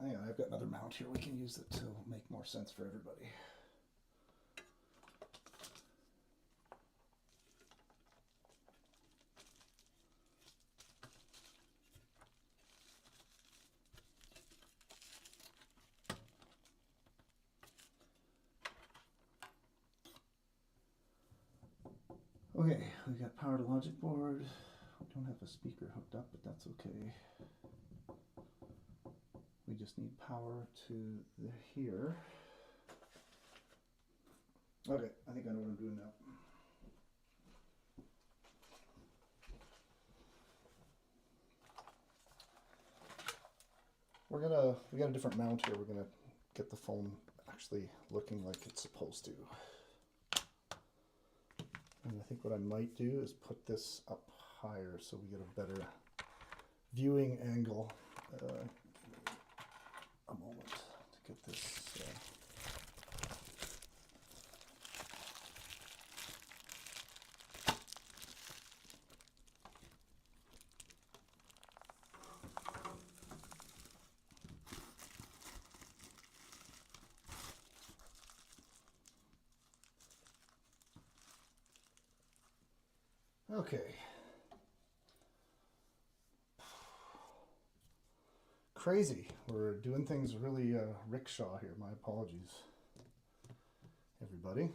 Hang on, I've got another mount here. We can use it to make more sense for everybody. Okay, we got power to logic board. We don't have a speaker hooked up, but that's okay. We just need power to here. Okay, I think I know what I'm doing now. We got a different mount here. We're gonna get the phone actually looking like it's supposed to. And I think what I might do is put this up higher so we get a better viewing angle. A moment to get this. Okay. Crazy. We're doing things really rickshaw here. My apologies, everybody.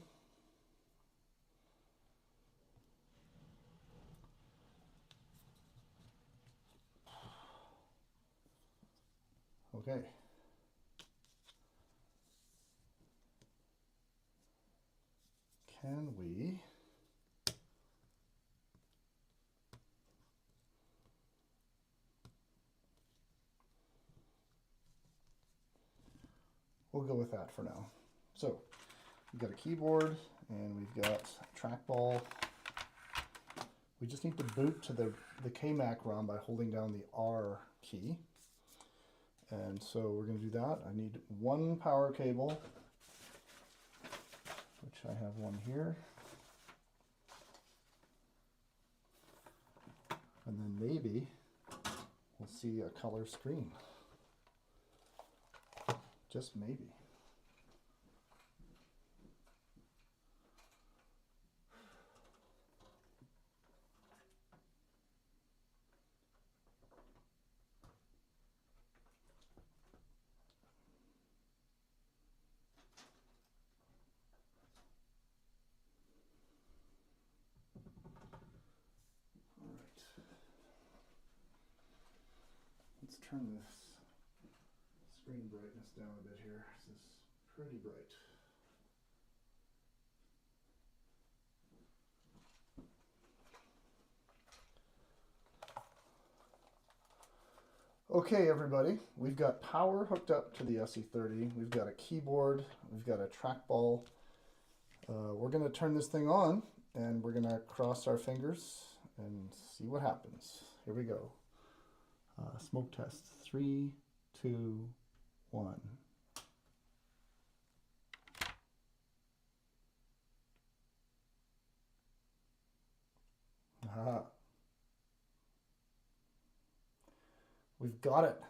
Okay. Can we we'll go with that for now. So we've got a keyboard and we've got a trackball. We just need to boot to the KMac ROM by holding down the R key. And so we're going to do that. I need one power cable. which I have one here. And then maybe we'll see a color screen. Just maybe. Let's turn this screen brightness down a bit here. This is pretty bright. Okay, everybody, we've got power hooked up to the SE30. We've got a keyboard. We've got a trackball. We're going to turn this thing on, and we're going to cross our fingers and see what happens. Here we go. Smoke test. 3, 2, 1. Aha. We've got it.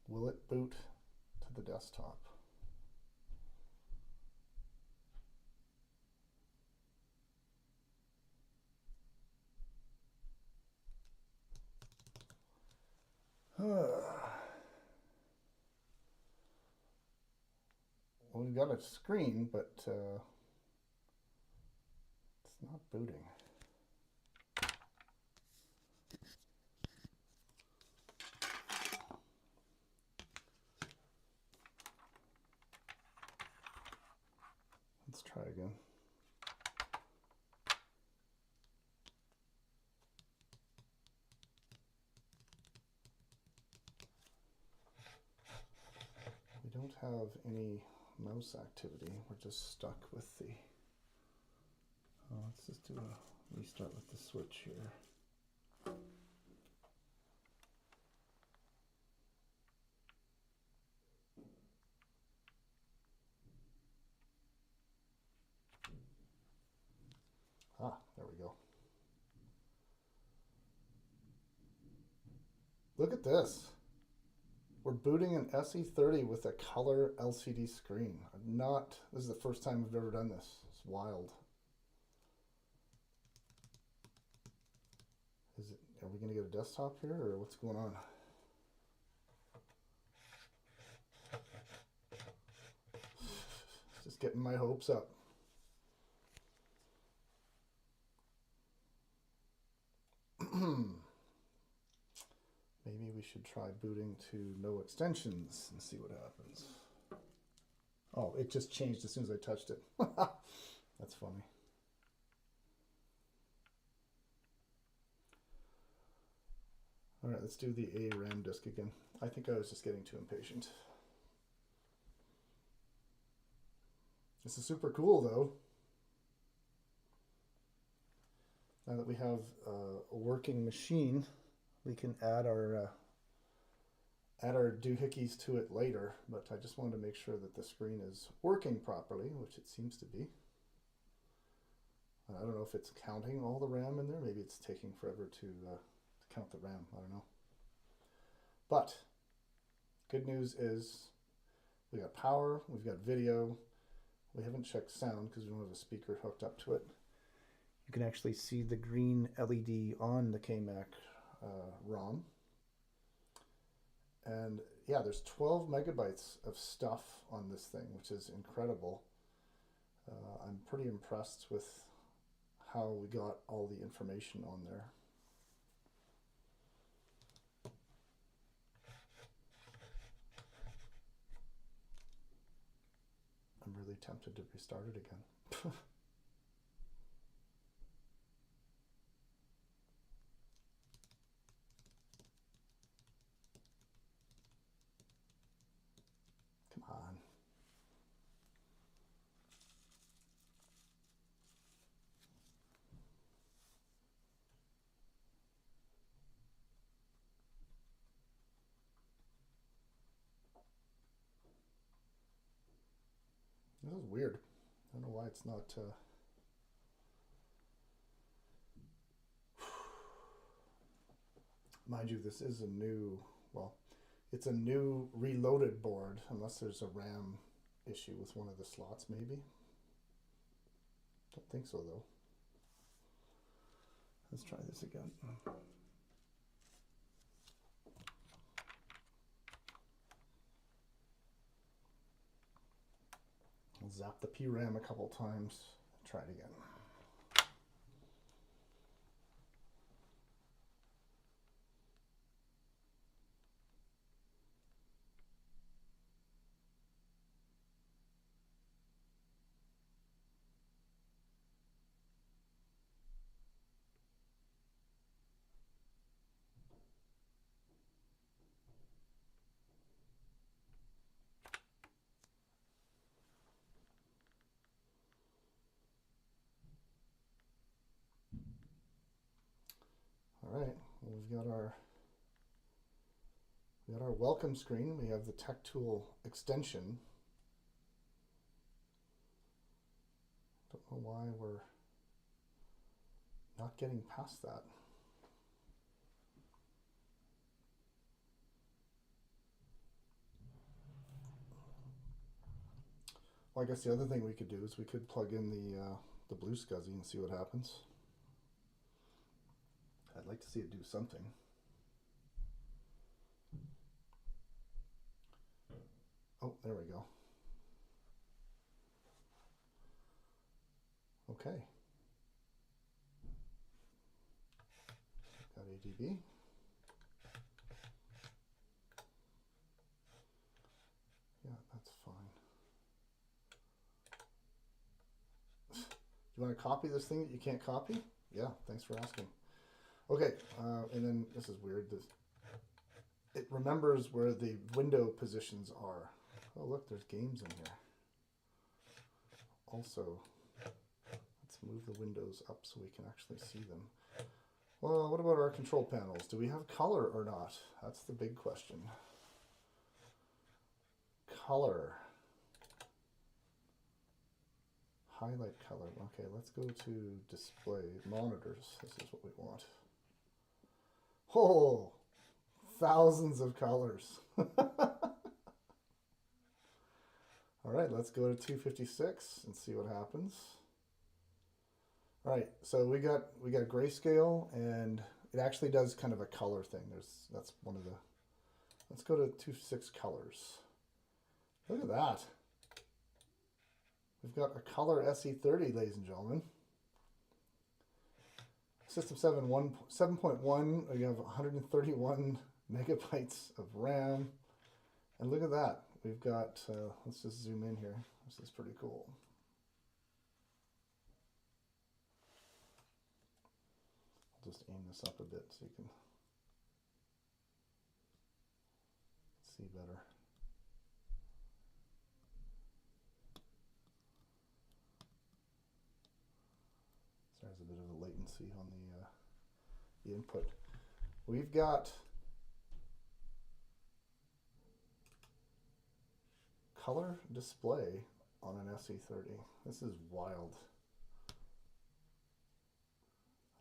Will it boot to the desktop? Well, we've got a screen, but it's not booting. Let's try again. We don't have any mouse activity. We're just stuck with the... let's just do a restart with the switch here. Ah, there we go. Look at this. We're booting an SE30 with a color LCD screen. This is the first time we've ever done this. It's wild. Are we going to get a desktop here, or what's going on? Just getting my hopes up. Maybe we should try booting to no extensions and see what happens. Oh, it just changed as soon as I touched it. That's funny. All right, let's do the RAM disk again. I think I was just getting too impatient. This is super cool, though. Now that we have a working machine, we can add our doohickeys to it later, but I just wanted to make sure that the screen is working properly, which it seems to be. I don't know if it's counting all the RAM in there. Maybe it's taking forever to count the RAM. I don't know. But good news is we got power, we've got video. We haven't checked sound because we don't have a speaker hooked up to it. You can actually see the green LED on the KMac ROM. And yeah, there's 12 megabytes of stuff on this thing, which is incredible. I'm pretty impressed with how we got all the information on there. I'm really tempted to restart it again. Come on. This is weird. I don't know why it's not. Mind you, this is a new, well, it's a new reloaded board, unless there's a RAM issue with one of the slots, maybe. Don't think so, though. Let's try this again. I'll zap the PRAM a couple times. Try it again. All right, well, we've got our welcome screen. We have the TechTool extension. Don't know why we're not getting past that. Well, I guess the other thing we could do is we could plug in the BlueSCSI and see what happens. I'd like to see it do something. Oh, there we go. Okay. Got ADB. Yeah, that's fine. You want to copy this thing that you can't copy? Yeah, thanks for asking. Okay, and then this is weird. It remembers where the window positions are. Oh, look, there's games in here. Also, let's move the windows up so we can actually see them. Well, what about our control panels? Do we have color or not? That's the big question. Color. Highlight color. Okay, let's go to display monitors. This is what we want. Oh, thousands of colors. All right, let's go to 256 and see what happens. All right, so we got grayscale, and it actually does kind of a color thing. That's one of the. Let's go to 256 colors. Look at that. We've got a color SE30, ladies and gentlemen. System 7.1, we have 131 megabytes of RAM. And look at that. We've got, let's just zoom in here. This is pretty cool. I'll just aim this up a bit so you can see better. So there's a bit of a latency on the input. We've got color display on an SE30. This is wild.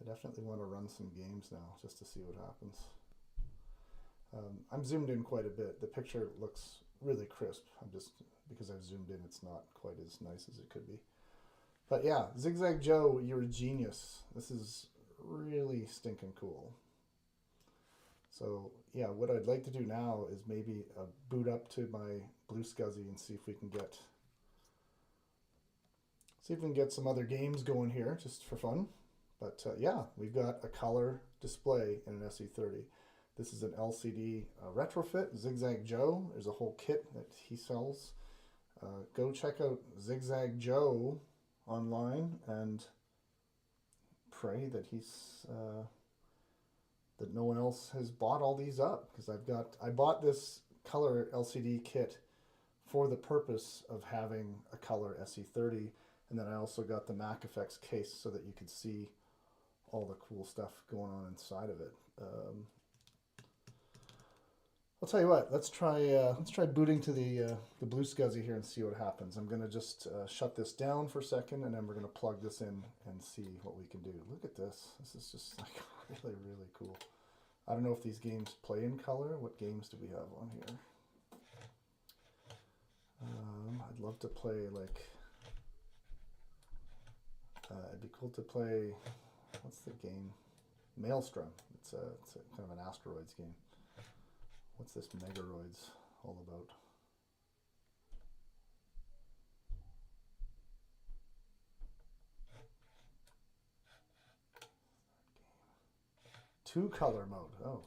I definitely want to run some games now just to see what happens. I'm zoomed in quite a bit. The picture looks really crisp. Because I've zoomed in, it's not quite as nice as it could be. But yeah, Zigzag Joe, you're a genius. This is really stinking cool. So yeah, what I'd like to do now is maybe boot up to my BlueSCSI and see if we can get some other games going here just for fun. But yeah, we've got a color display in an SE30. This is an LCD retrofit, Zigzag Joe. There's a whole kit that he sells. Go check out Zigzag Joe online and pray that that no one else has bought all these up, because I bought this color LCD kit for the purpose of having a color SE30, and then I also got the Mac Effects case so that you could see all the cool stuff going on inside of it. I'll tell you what. Let's try booting to the Blue SCSI here and see what happens. I'm gonna just shut this down for a second, and then we're gonna plug this in and see what we can do. Look at this. This is just like really cool. I don't know if these games play in color. What games do we have on here? I'd love to play like. It'd be cool to play. What's the game? Maelstrom. It's a kind of an asteroids game. What's this Megaroids all about? Two color mode. Oh,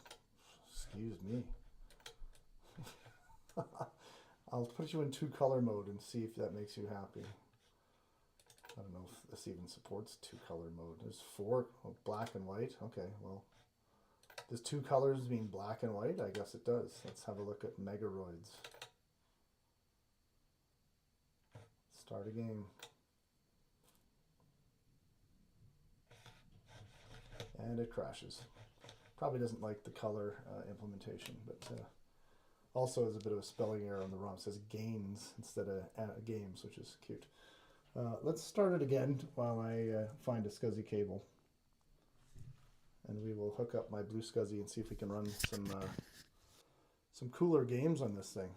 excuse me. I'll put you in two color mode and see if that makes you happy. I don't know if this even supports two color mode. There's four, oh, black and white. Okay, well, does two colors mean black and white? I guess it does. Let's have a look at Megaroids. Start a game. And it crashes. Probably doesn't like the color implementation, but also has a bit of a spelling error on the ROM. It says gains instead of games, which is cute. Let's start it again while I find a SCSI cable. And we will hook up my Blue SCSI and see if we can run some cooler games on this thing.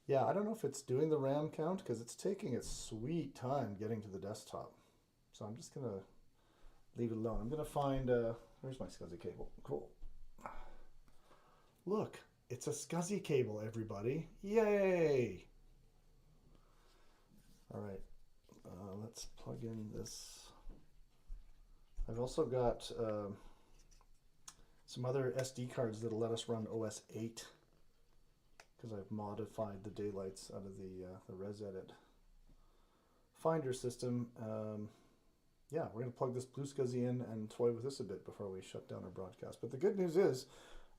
Yeah, I don't know if it's doing the RAM count because it's taking its sweet time getting to the desktop. So I'm just going to leave it alone. I'm going to find, where's my SCSI cable? Cool. Look, it's a SCSI cable, everybody. Yay! All right, let's plug in this. I've also got some other SD cards that'll let us run OS 8 because I've modified the daylights out of the ResEdit Finder system. Yeah, we're going to plug this Blue SCSI in and toy with this a bit before we shut down our broadcast. But the good news is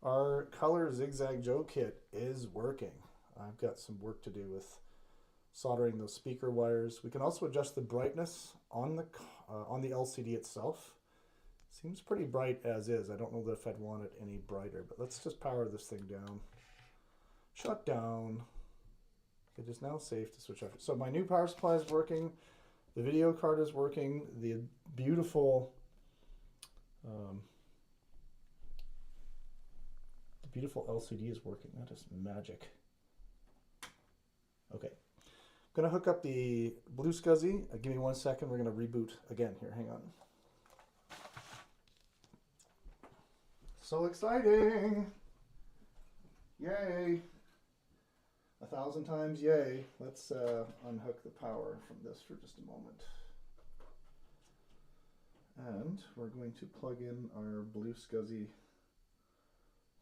our Color Zigzag Joe kit is working. I've got some work to do with soldering those speaker wires. We can also adjust the brightness on the LCD itself. Seems pretty bright as is. I don't know if I'd want it any brighter, but let's just power this thing down. Shut down. It is now safe to switch off. So my new power supply is working. The video card is working. The beautiful LCD is working. That is magic. Okay. I'm going to hook up the Blue SCSI. Give me 1 second. We're going to reboot again here. Hang on. So exciting. Yay. 1,000 times yay. Let's unhook the power from this for just a moment. And we're going to plug in our Blue SCSI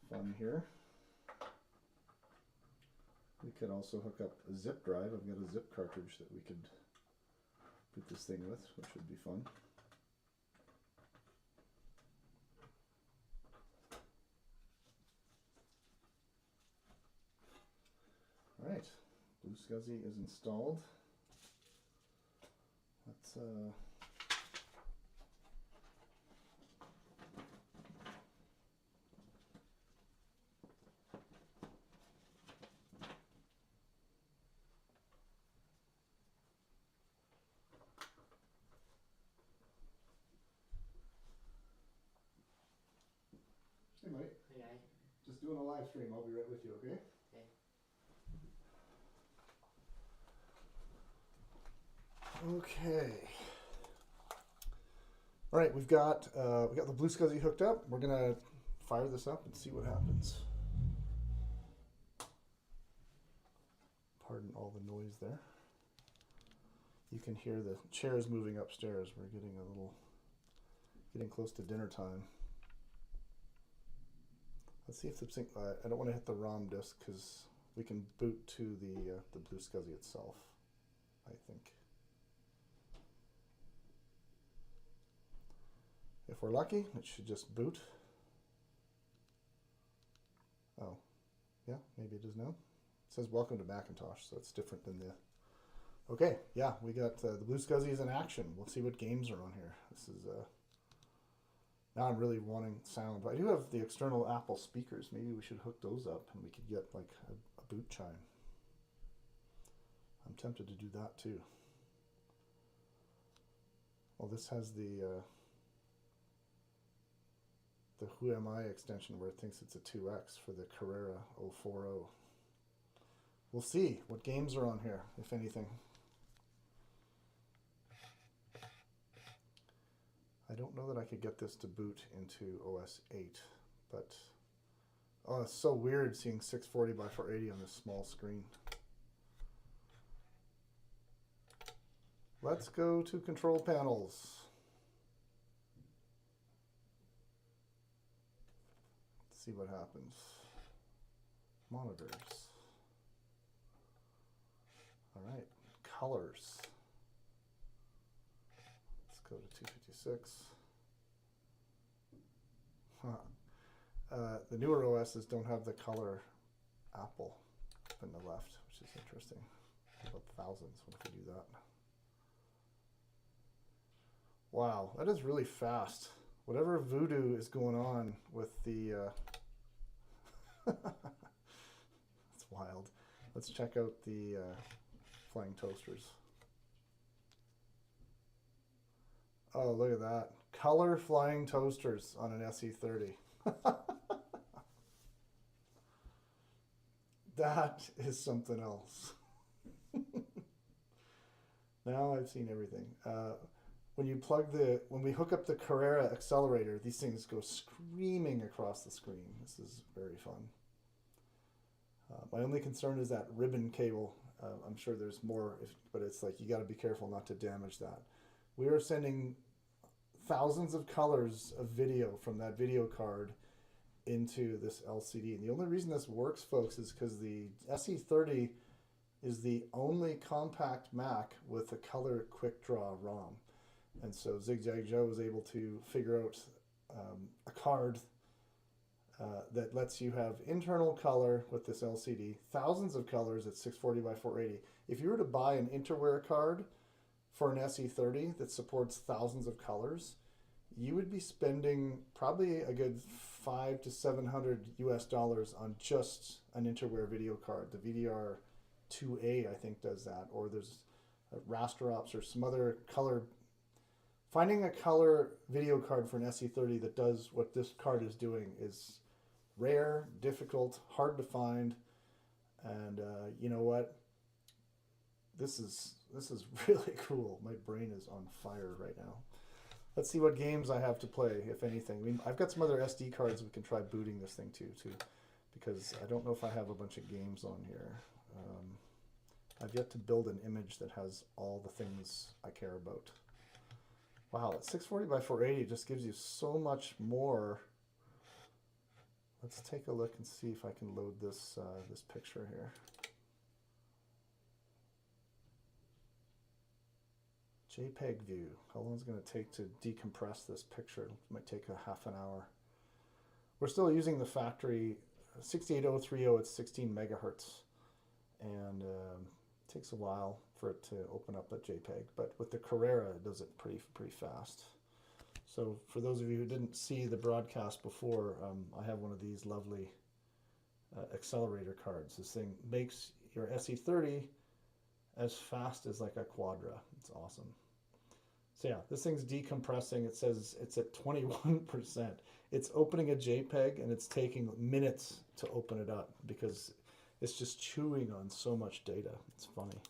fun here. We could also hook up a zip drive. I've got a zip cartridge that we could put this thing with, which would be fun. All right, Blue SCSI is installed. Let's Hey mate. Hey guy. Just doing a live stream. I'll be right with you, okay? Okay. Okay. All right, we got the Blue SCSI hooked up. We're gonna fire this up and see what happens. Pardon all the noise there. You can hear the chairs moving upstairs. We're getting close to dinner time. Let's see if the sync. I don't want to hit the ROM disk because we can boot to the Blue SCSI itself, I think. If we're lucky, it should just boot. Oh, yeah, maybe it is now. It says welcome to Macintosh, so it's different than the. Okay, yeah, we got the Blue SCSI is in action. We'll see what games are on here. This is Now I'm really wanting sound. But I do have the external Apple speakers. Maybe we should hook those up and we could get like a boot chime. I'm tempted to do that too. Well, this has the Who Am I extension where it thinks it's a 2X for the Carrera 040. We'll see what games are on here, if anything. I don't know that I could get this to boot into OS 8, but oh, it's so weird seeing 640 by 480 on this small screen. Let's go to control panels. Let's see what happens. Monitors. All right, colors. Let's go to 256. The newer OSs don't have the color apple up in the left, which is interesting. About thousands. What if we do that? Wow, that is really fast. Whatever voodoo is going on with the... It's wild. Let's check out the flying toasters. Oh, look at that. Color flying toasters on an SE30. That is something else. Now I've seen everything. When we hook up the Carrera accelerator, these things go screaming across the screen. This is very fun. My only concern is that ribbon cable. I'm sure there's more, but it's like you got to be careful not to damage that. We are sending thousands of colors of video from that video card into this LCD. And the only reason this works, folks, is because the SE30 is the only compact Mac with a color quick draw ROM. And so Zigzag Joe was able to figure out a card that lets you have internal color with this LCD, thousands of colors at 640 by 480. If you were to buy an Interwear card for an SE30 that supports thousands of colors, you would be spending probably a good $500 to $700 US on just an Interwear video card. The VDR2A, I think, does that. Or there's Rasterops or some other color. Finding a color video card for an SE30 that does what this card is doing is rare, difficult, hard to find. And you know what? This is really cool. My brain is on fire right now. Let's see what games I have to play, if anything. I mean, I've got some other SD cards we can try booting this thing too, because I don't know if I have a bunch of games on here. I've yet to build an image that has all the things I care about. Wow, that 640 by 480 just gives you so much more. Let's take a look and see if I can load this this picture here. JPEG view. How long is it going to take to decompress this picture? It might take a half an hour. We're still using the factory 68030 at 16 megahertz, and it takes a while for it to open up that JPEG. But with the Carrera, it does it pretty fast. So for those of you who didn't see the broadcast before, I have one of these lovely accelerator cards. This thing makes your SE30 as fast as like a Quadra. It's awesome. So yeah, this thing's decompressing. It says it's at 21%. It's opening a JPEG and it's taking minutes to open it up because it's just chewing on so much data. It's funny.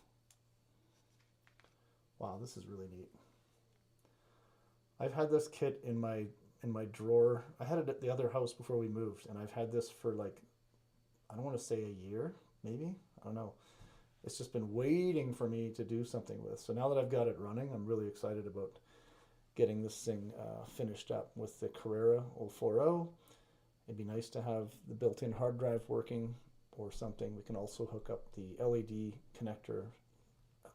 Wow, this is really neat. I've had this kit in my drawer. I had it at the other house before we moved, and I've had this for like, I don't want to say a year, maybe. I don't know. It's just been waiting for me to do something with. So now that I've got it running, I'm really excited about getting this thing finished up with the Carrera 040. It'd be nice to have the built-in hard drive working or something. We can also hook up the LED connector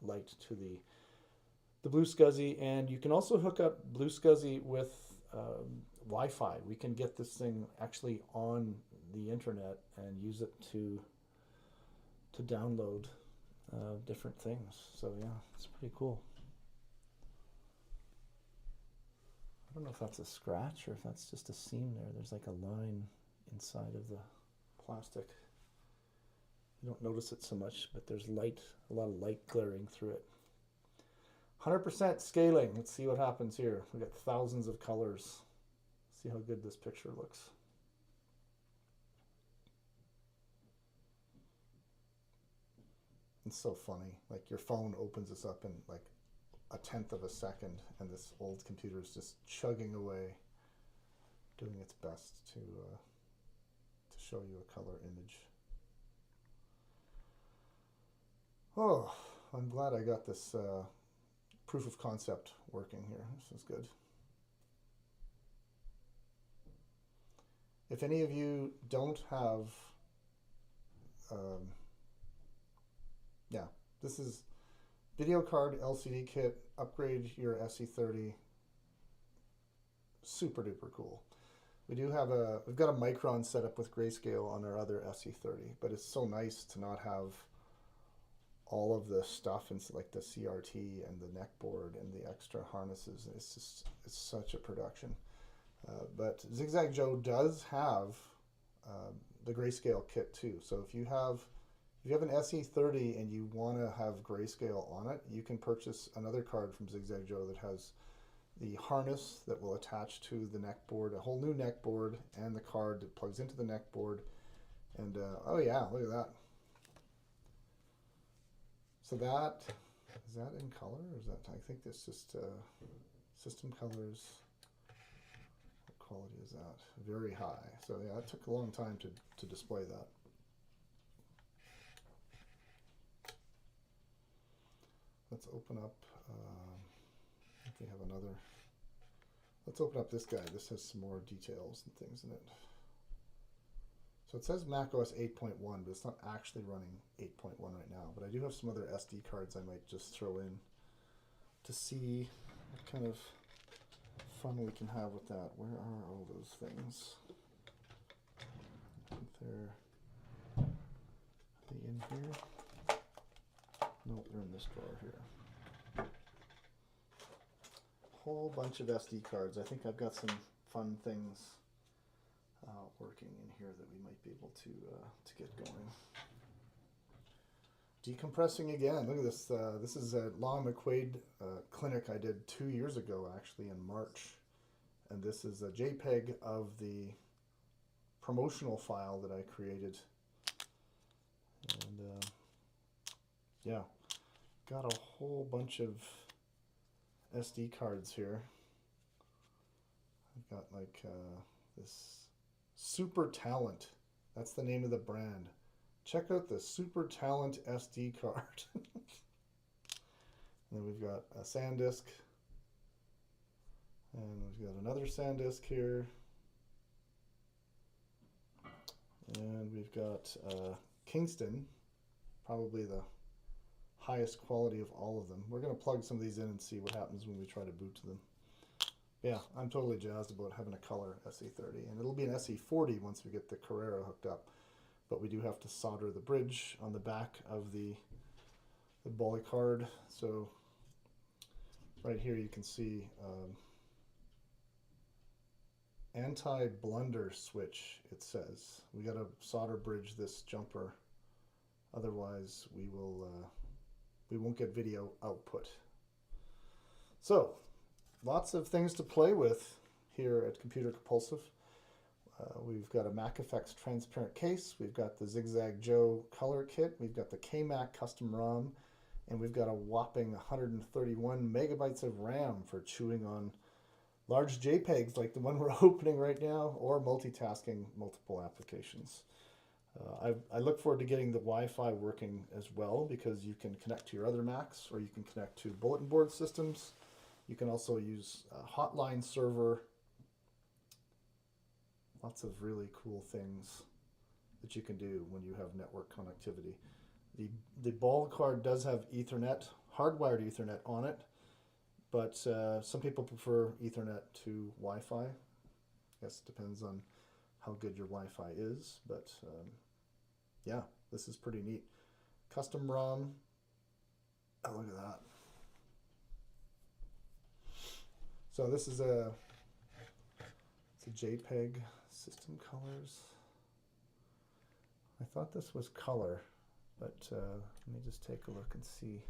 light to the Blue SCSI, and you can also hook up Blue SCSI with Wi-Fi. We can get this thing actually on the internet and use it to download different things. So yeah, it's pretty cool. I don't know if that's a scratch or if that's just a seam there. There's like a line inside of the plastic. You don't notice it so much, but there's light, a lot of light glaring through it. 100% scaling. Let's see what happens here. We got thousands of colors. See how good this picture looks. It's so funny. Like your phone opens this up in like a tenth of a second, and this old computer is just chugging away, doing its best to show you a color image. Oh, I'm glad I got this proof of concept working here. This is good. If any of you don't have, this is video card LCD kit, upgrade your SE30. Super duper cool. We've got a Micron setup with grayscale on our other SE30, but it's so nice to not have all of the stuff and like the CRT and the neck board and the extra harnesses. It's such a production. But Zigzag Joe does have the grayscale kit too. So if you have an SE30 and you want to have grayscale on it, you can purchase another card from Zigzag Joe that has the harness that will attach to the neck board, a whole new neck board, and the card that plugs into the neck board. And oh yeah, look at that. So is that in color, or is that, I think that's just system colors. What quality is that? Very high. So yeah, it took a long time to display that. Let's open up, if we have another, let's open up this guy. This has some more details and things in it. So it says macOS 8.1, but it's not actually running 8.1 right now. But I do have some other SD cards I might just throw in to see what kind of fun we can have with that. Where are all those things? I think are they in here? Nope, they're in this drawer here. Whole bunch of SD cards. I think I've got some fun things working in here that we might be able to get going. Decompressing again. Look at this. This is a Long McQuaid clinic I did 2 years ago, actually in March, and this is a JPEG of the promotional file that I created. And yeah, got a whole bunch of SD cards here. I've got like this Super Talent. That's the name of the brand. Check out the Super Talent SD card. And then we've got a SanDisk. And we've got another SanDisk here. And we've got Kingston, probably the highest quality of all of them. We're going to plug some of these in and see what happens when we try to boot to them. Yeah, I'm totally jazzed about having a color SE30, and it'll be an SE40 once we get the Carrera hooked up. But we do have to solder the bridge on the back of the Bolly card. So right here you can see anti-blunder switch, it says. We got to solder bridge this jumper, otherwise we won't get video output. So lots of things to play with here at Computer Compulsive. We've got a MacFX transparent case, we've got the Zigzag Joe color kit, we've got the KMac custom ROM, and we've got a whopping 131 megabytes of RAM for chewing on large JPEGs like the one we're opening right now, or multitasking multiple applications. I look forward to getting the Wi-Fi working as well, because you can connect to your other Macs, or you can connect to bulletin board systems. You can also use a hotline server. Lots of really cool things that you can do when you have network connectivity. The Ball card does have Ethernet, hardwired Ethernet on it, but some people prefer Ethernet to Wi-Fi. I guess it depends on how good your Wi-Fi is, but yeah, this is pretty neat. Custom ROM. Oh, look at that. So this is a It's a JPEG system colors. I thought this was color, but let me just take a look and see.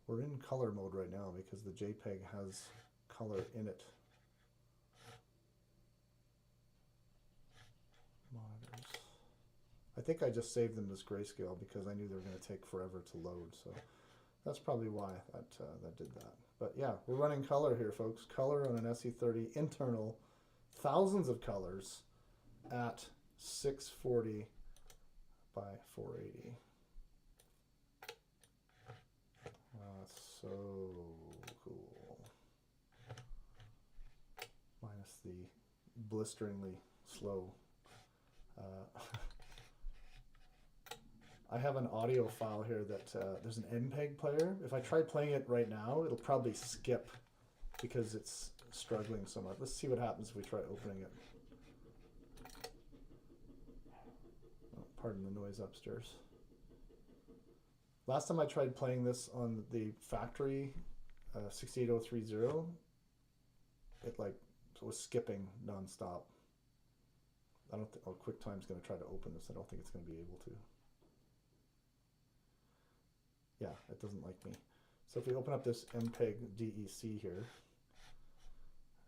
We're in color mode right now because the JPEG has color in it. Monitors. I think I just saved them as grayscale because I knew they were going to take forever to load, so that's probably why that did that. But yeah, we're running color here, folks. Color on an SE30 internal, thousands of colors at 640 by 480. So cool. Minus the blisteringly slow. I have an audio file here that there's an MPEG player. If I try playing it right now, it'll probably skip because it's struggling so much. Let's see what happens if we try opening it. Oh, pardon the noise upstairs. Last time I tried playing this on the factory 68030, it was skipping nonstop. I don't think QuickTime's going to try to open this. I don't think it's going to be able to. Yeah, it doesn't like me. So if we open up this MPEG DEC here,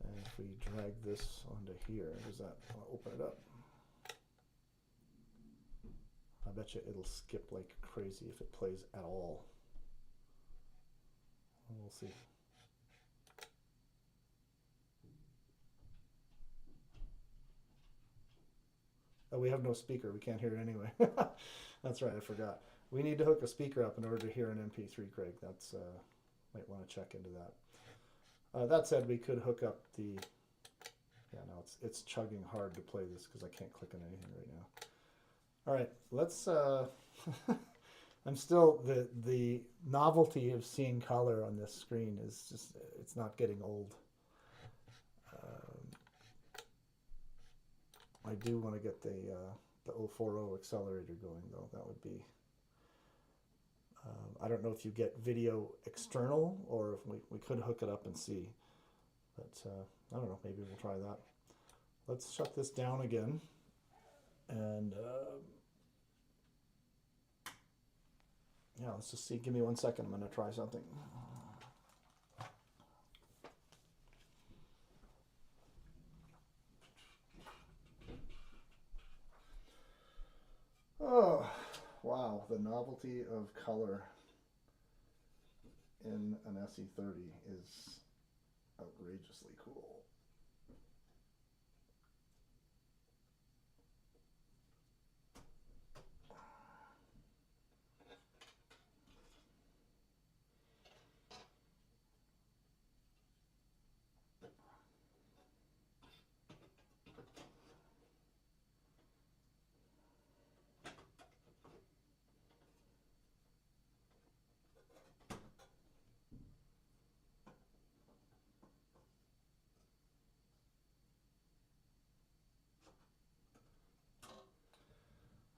and if we drag this onto here, does that open it up? I bet you it'll skip like crazy if it plays at all. We'll see. Oh, we have no speaker. We can't hear it anyway. That's right, I forgot. We need to hook a speaker up in order to hear an MP3, Craig. That's might want to check into that. That said, we could hook up the. Yeah, no, it's chugging hard to play this because I can't click on anything right now. All right, let's. I'm still the novelty of seeing color on this screen is just it's not getting old. I do want to get the 040 accelerator going though. That would be. I don't know if you get video external or if we could hook it up and see, but I don't know. Maybe we'll try that. Let's shut this down again, and yeah, let's just see. Give me 1 second. I'm going to try something. Oh, wow. The novelty of color in an SE30 is outrageously cool.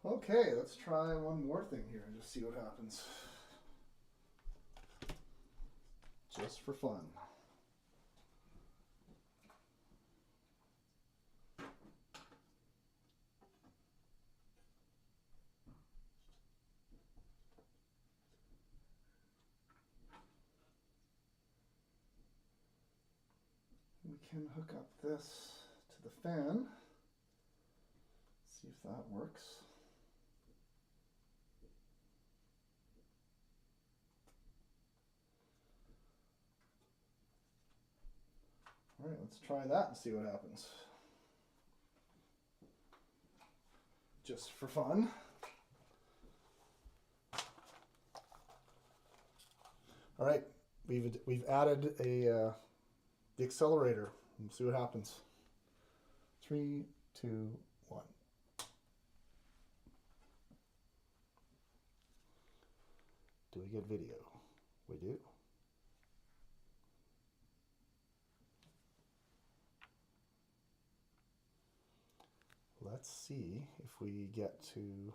Okay, let's try one more thing here and just see what happens. Just for fun. We can hook up this to the fan. See if that works. All right, let's try that and see what happens. Just for fun. All right, we've added the accelerator. We'll see what happens. 3, 2, 1. Do we get video? We do. Let's see if we get to.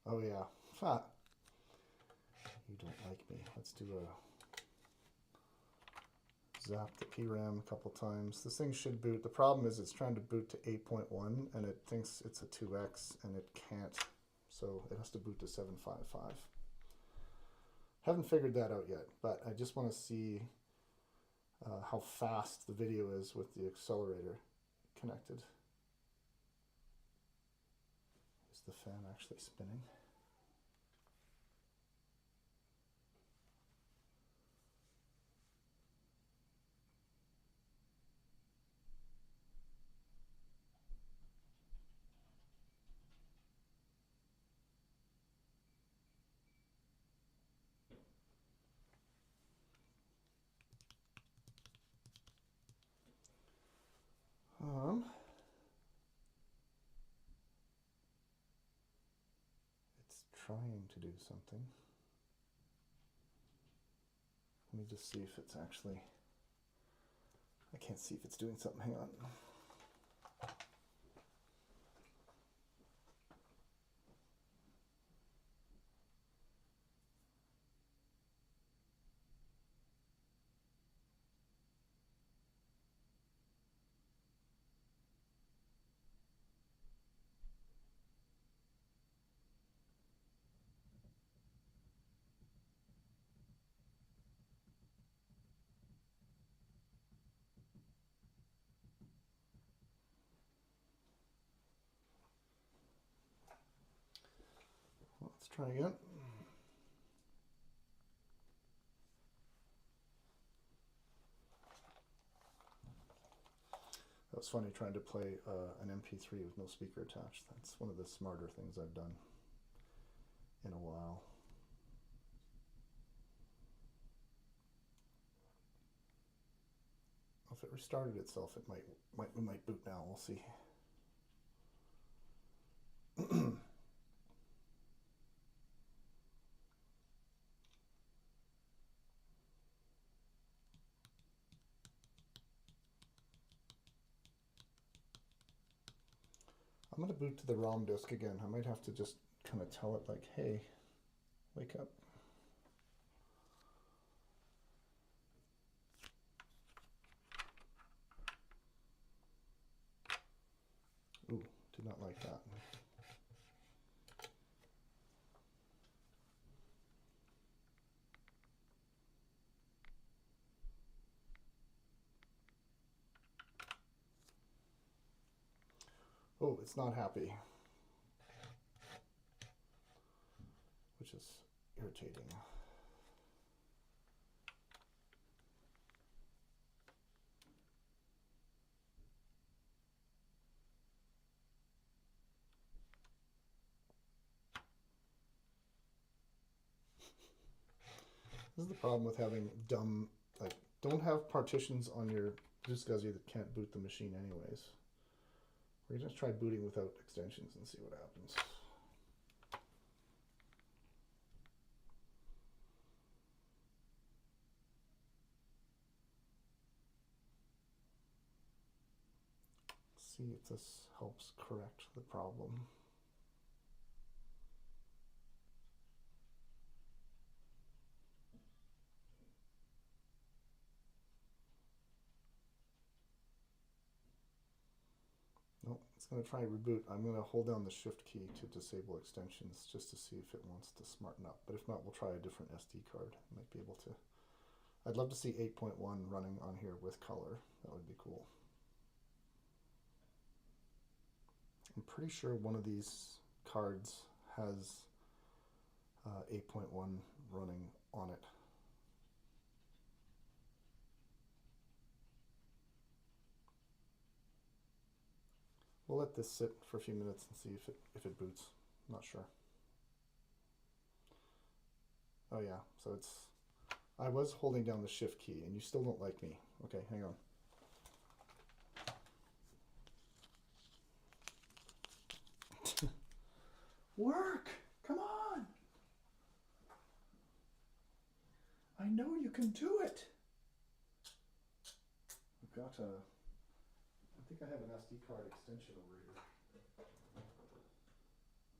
Oh yeah. Ha. You don't like me. Let's do Zap the PRAM a couple times. This thing should boot. The problem is it's trying to boot to 8.1 and it thinks it's a 2x and it can't. So it has to boot to 755. Haven't figured that out yet, but I just want to see how fast the video is with the accelerator connected. Is the fan actually spinning? It's trying to do something. Let me just see if it's actually, I can't see if it's doing something. Hang on. Let's try again. That was funny trying to play an MP3 with no speaker attached. That's one of the smarter things I've done in a while. If it restarted itself, it might boot now. We'll see. I'm going to boot to the ROM disk again. I might have to just kind of tell it like, hey, wake up. Ooh, did not like that. Oh, it's not happy, which is irritating. This is the problem with having dumb, like, don't have partitions on your SCSI that can't boot the machine anyways. We're going to try booting without extensions and see what happens. See if this helps correct the problem. Nope, it's going to try reboot. I'm going to hold down the shift key to disable extensions just to see if it wants to smarten up. But if not, we'll try a different SD card. Might be able to. I'd love to see 8.1 running on here with color. That would be cool. I'm pretty sure one of these cards has 8.1 running on it. We'll let this sit for a few minutes and see if it boots. I'm not sure. Oh yeah, so it's, I was holding down the shift key and you still don't like me. Okay, hang on. Work! Come on! I know you can do it! I've got a, I think I have an SD card extension over here.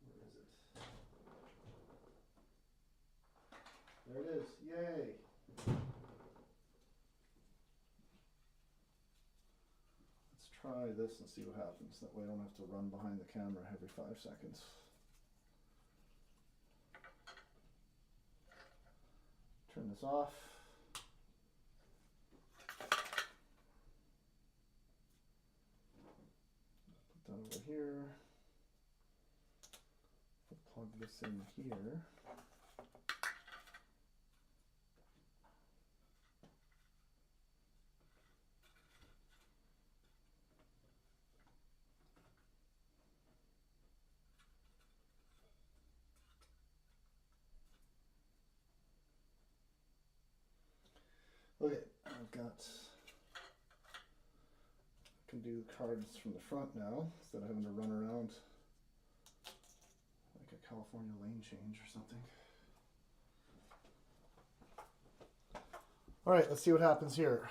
Where is it? There it is. Yay! try this and see what happens. That way I don't have to run behind the camera every 5 seconds. Turn this off. Put that over here. Plug this in here. Okay, I've got, I can do cards from the front now instead of having to run around like a California lane change or something. All right, let's see what happens here.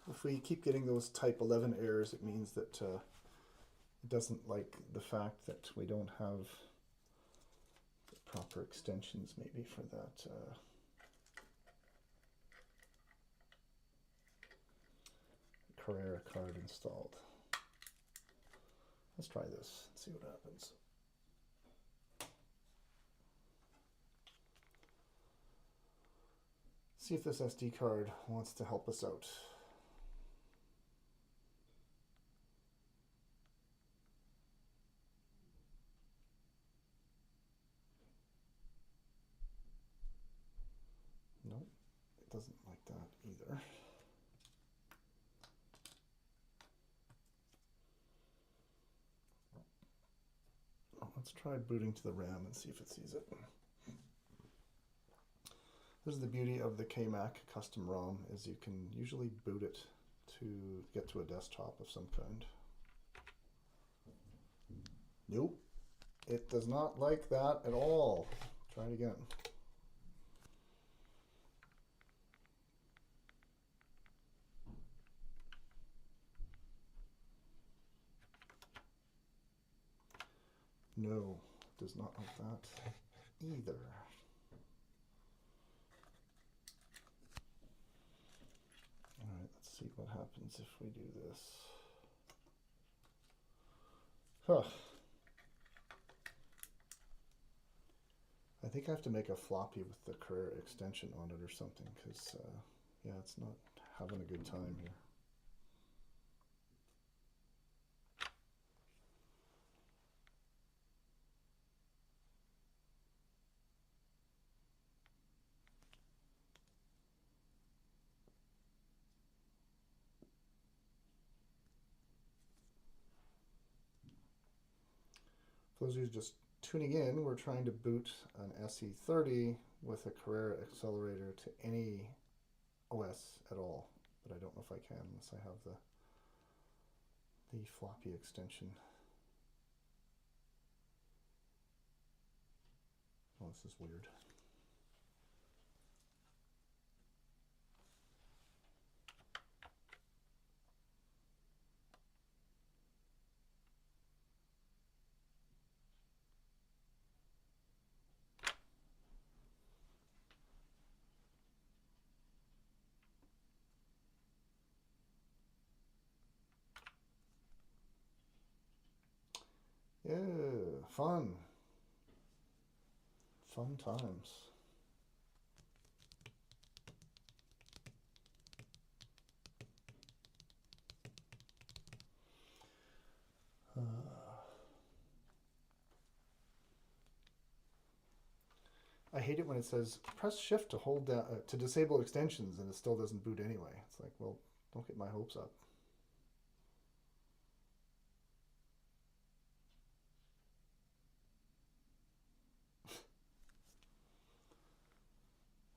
If we keep getting those type 11 errors, it means that it doesn't like the fact that we don't have the proper extensions maybe for that Carrera card installed. Let's try this and see what happens. See if this SD card wants to help us out. Nope, it doesn't like that either. Let's try booting to the RAM and see if it sees it. This is the beauty of the KMac custom ROM, is you can usually boot it to get to a desktop of some kind. Nope, it does not like that at all. Try it again. No, it does not like that either. All right, let's see what happens if we do this. Huh. I think I have to make a floppy with the Carrera extension on it or something, because yeah, it's not having a good time here. For those of you just tuning in, we're trying to boot an SE30 with a Carrera accelerator to any OS at all, but I don't know if I can unless I have the floppy extension. Oh, this is weird. Yeah, fun. Fun times. I hate it when it says press shift to hold down to disable extensions and it still doesn't boot anyway. It's like, well, don't get my hopes up.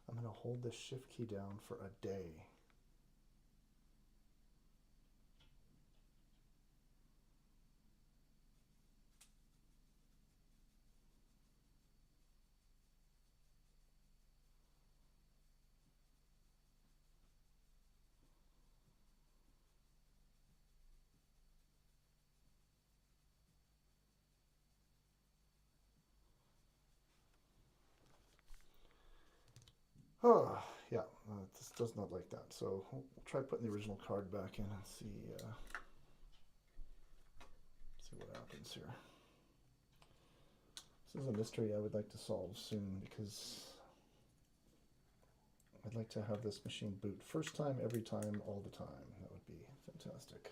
I'm going to hold the shift key down for a day. Oh, yeah, this does not like that. So we'll try putting the original card back in and see. questions here. This is a mystery I would like to solve soon because I'd like to have this machine boot first time, every time, all the time. That would be fantastic.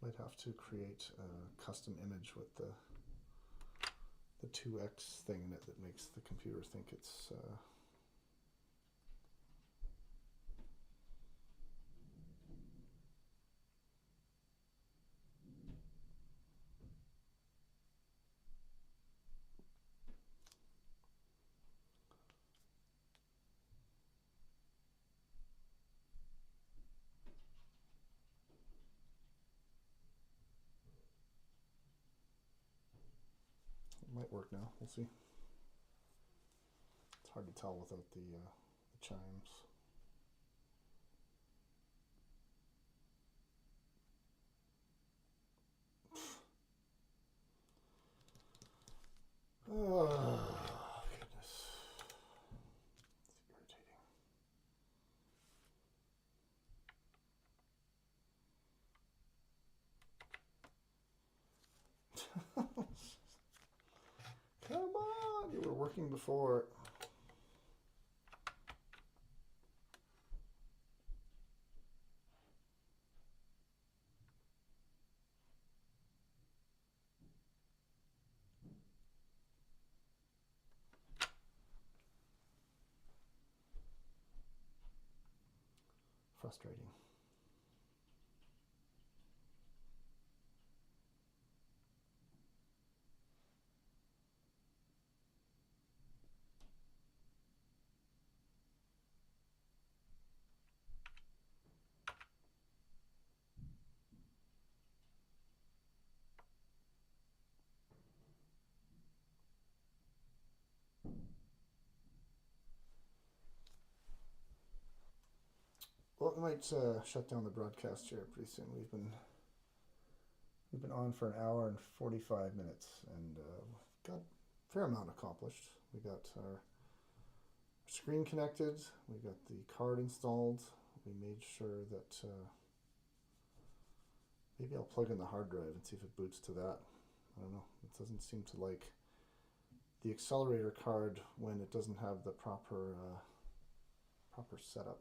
Might have to create a custom image with the 2x thing in it that makes the computer think it's it might work now. We'll see. It's hard to tell without the chimes. Oh, goodness. It's irritating. Come on, you were working before. Frustrating. Well, we might shut down the broadcast here pretty soon. We've been on for an hour and 45 minutes, and we've got a fair amount accomplished. We got our screen connected. We got the card installed. We made sure that maybe I'll plug in the hard drive and see if it boots to that. I don't know. It doesn't seem to like the accelerator card when it doesn't have the proper setup.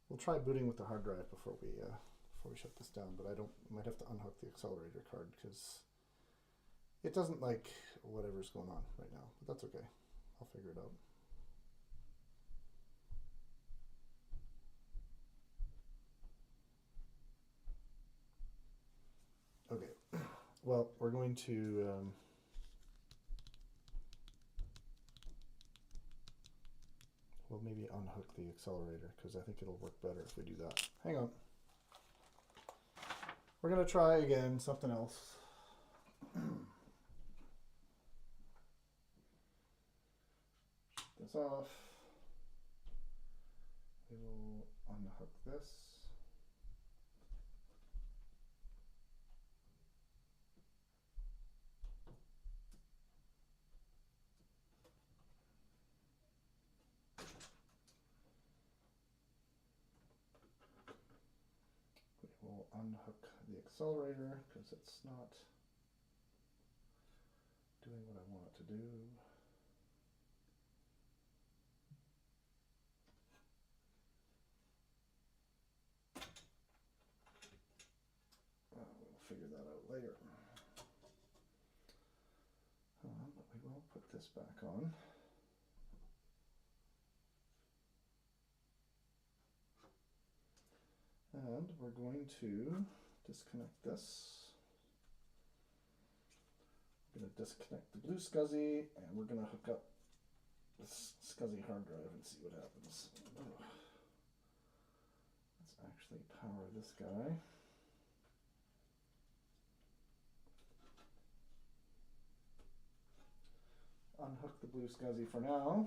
We'll try booting with the hard drive before we shut this down, but I might have to unhook the accelerator card because it doesn't like whatever's going on right now, but that's okay. I'll figure it out. Okay, well, we're going to we'll maybe unhook the accelerator because I think it'll work better if we do that. Hang on. We're going to try again something else. This off. We will unhook this. We will unhook the accelerator because it's not doing what I want it to do. We'll figure that out later. But we will put this back on. And we're going to disconnect this. going to disconnect the blue SCSI, and we're going to hook up this SCSI hard drive and see what happens. Oh. Let's actually power this guy. Unhook the blue SCSI for now.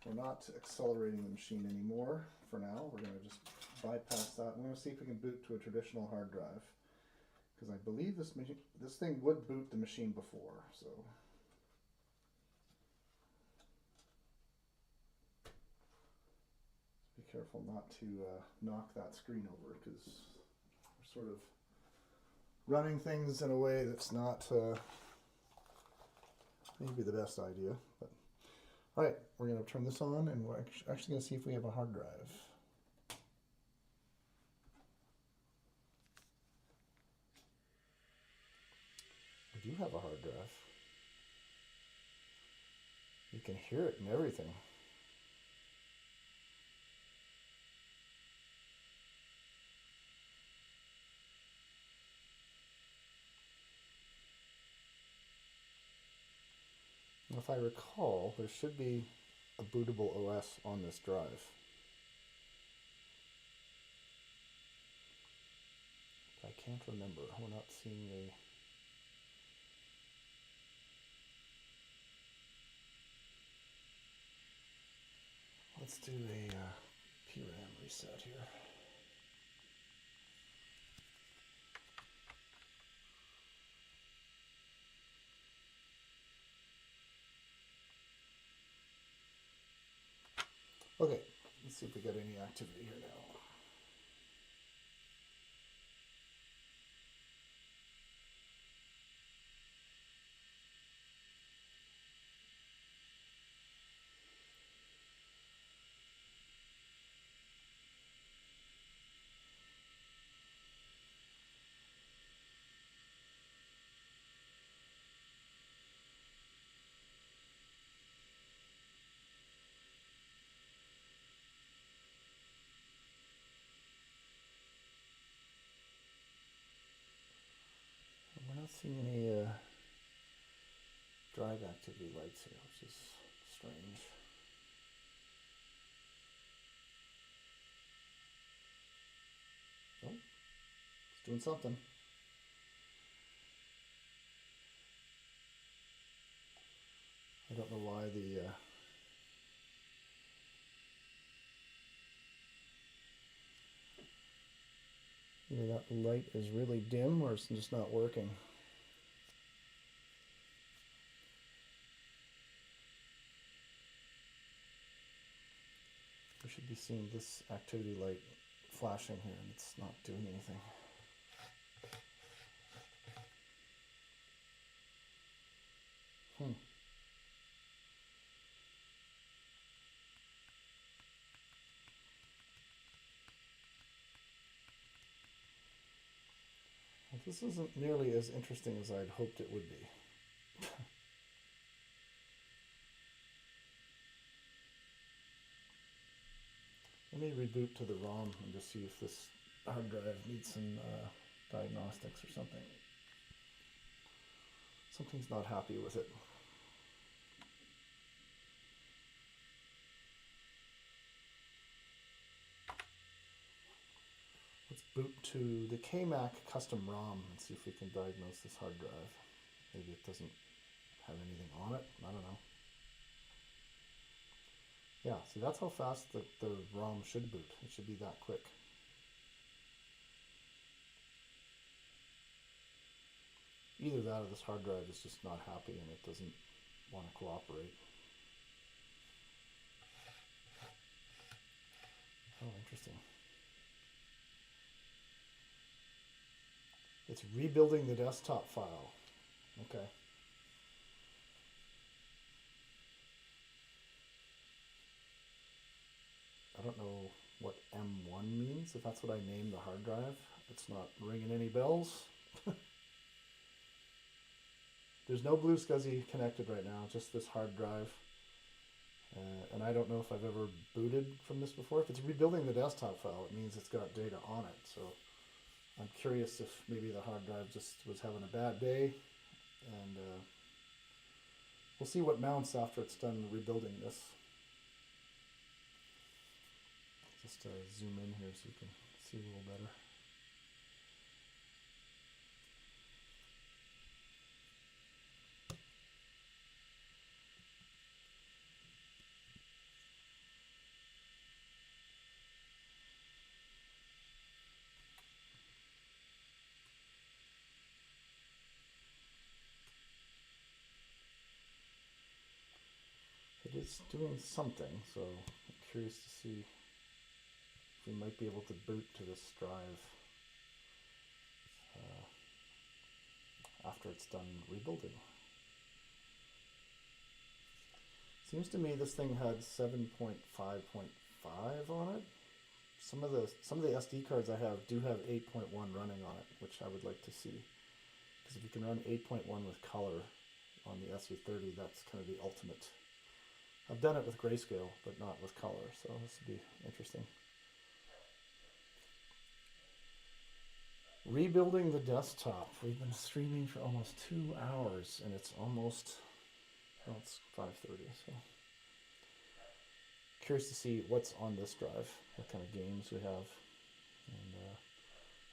We're not accelerating the machine anymore for now. We're going to just bypass that. I'm going to see if we can boot to a traditional hard drive, because I believe this thing would boot the machine before. So be careful not to knock that screen over, because we're sort of running things in a way that's not maybe the best idea. But all right, we're going to turn this on, and we're actually going to see if we have a hard drive. We do have a hard drive. You can hear it and everything. If I recall, there should be a bootable OS on this drive. I can't remember. We're not seeing a... Let's do a PRAM reset here. Okay, let's see if we got any activity here now. We're not seeing any drive activity lights here, which is strange. Oh, it's doing something. I don't know why the either that light is really dim or it's just not working. We should be seeing this activity light flashing here, and it's not doing anything. Well, this isn't nearly as interesting as I'd hoped it would be. Let me reboot to the ROM and just see if this hard drive needs some diagnostics or something. Something's not happy with it. Let's boot to the KMac custom ROM and see if we can diagnose this hard drive. Maybe it doesn't have anything on it. I don't know. Yeah, see, that's how fast the ROM should boot. It should be that quick. Either that or this hard drive is just not happy and it doesn't want to cooperate. Oh, interesting. It's rebuilding the desktop file. Okay. I don't know what M1 means, if that's what I named the hard drive. It's not ringing any bells. There's no blue SCSI connected right now, just this hard drive. And I don't know if I've ever booted from this before. If it's rebuilding the desktop file, it means it's got data on it. So I'm curious if maybe the hard drive just was having a bad day, and we'll see what mounts after it's done rebuilding this. Just zoom in here so you can see a little better. It is doing something, so I'm curious to see if we might be able to boot to this drive after it's done rebuilding. Seems to me this thing had 7.5.5 on it. Some of the SD cards I have do have 8.1 running on it, which I would like to see. Because if you can run 8.1 with color on the SE30, that's kind of the ultimate. I've done it with grayscale, but not with color, so this would be interesting. Rebuilding the desktop. We've been streaming for almost 2 hours, and it's almost, well, it's 5:30, so. Curious to see what's on this drive, what kind of games we have. And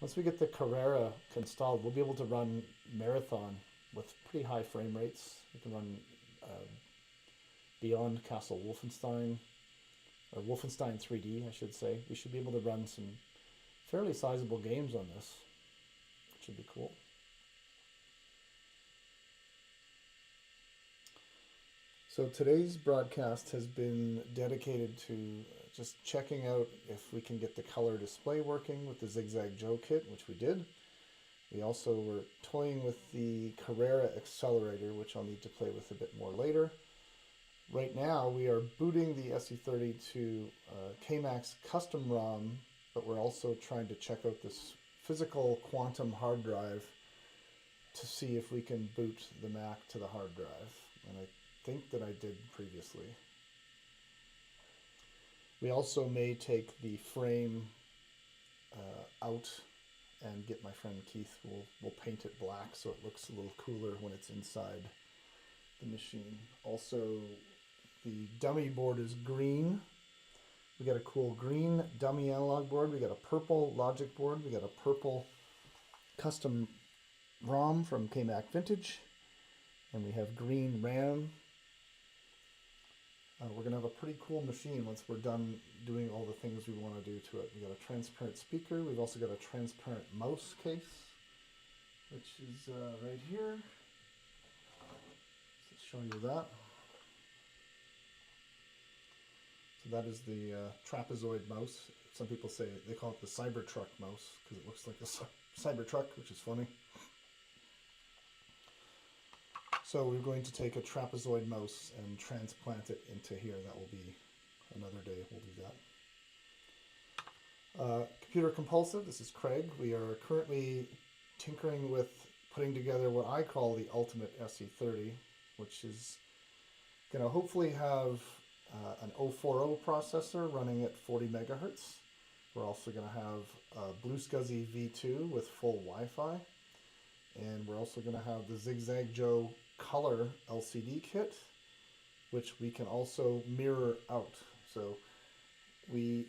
once we get the Carrera installed, we'll be able to run Marathon with pretty high frame rates. We can run Beyond Castle Wolfenstein, or Wolfenstein 3D, I should say. We should be able to run some fairly sizable games on this, which should be cool. So today's broadcast has been dedicated to just checking out if we can get the color display working with the Zigzag Joe kit, which we did. We also were toying with the Carrera accelerator, which I'll need to play with a bit more later. Right now, we are booting the SE30 to KMax custom ROM, but we're also trying to check out this physical quantum hard drive to see if we can boot the Mac to the hard drive. And I think that I did previously. We also may take the frame out and get my friend Keith. We'll paint it black so it looks a little cooler when it's inside the machine. Also, the dummy board is green. We got a cool green dummy analog board. We got a purple logic board. We got a purple custom ROM from KMac Vintage. And we have green RAM. We're going to have a pretty cool machine once we're done doing all the things we want to do to it. We got a transparent speaker. We've also got a transparent mouse case, which is right here. Let's show you that. So that is the trapezoid mouse. Some people say they call it the Cybertruck mouse because it looks like a Cybertruck, which is funny. So we're going to take a trapezoid mouse and transplant it into here. That will be another day. We'll do that. Computer Compulsive, this is Craig. We are currently tinkering with putting together what I call the ultimate SE30, which is going to hopefully have an 040 processor running at 40 megahertz. We're also going to have a Blue SCSI V2 with full Wi-Fi. And we're also going to have the Zigzag Joe color LCD kit, which we can also mirror out. So we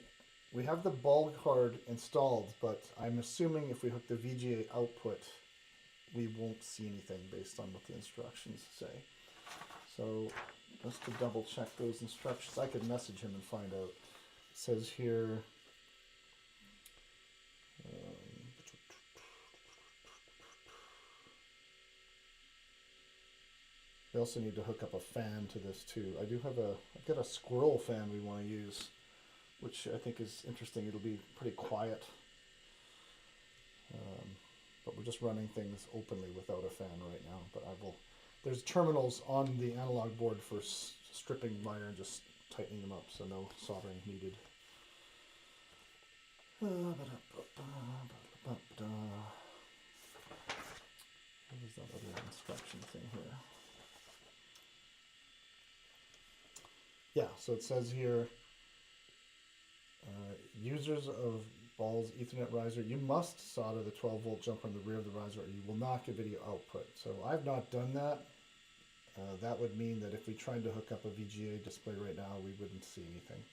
have the ball card installed, but I'm assuming if we hook the VGA output, we won't see anything based on what the instructions say. So just to double check those instructions, I could message him and find out. It says here, we also need to hook up a fan to this too. I've got a squirrel fan we want to use, which I think is interesting. It'll be pretty quiet. But we're just running things openly without a fan right now. But there's terminals on the analog board for stripping wire and just tightening them up, so no soldering needed. What is that other instruction thing here? Yeah, so it says here, users of balls Ethernet riser. You must solder the 12-volt jumper in the rear of the riser, or you will not get video output. So I've not done that. That would mean that if we tried to hook up a VGA display right now, we wouldn't see anything.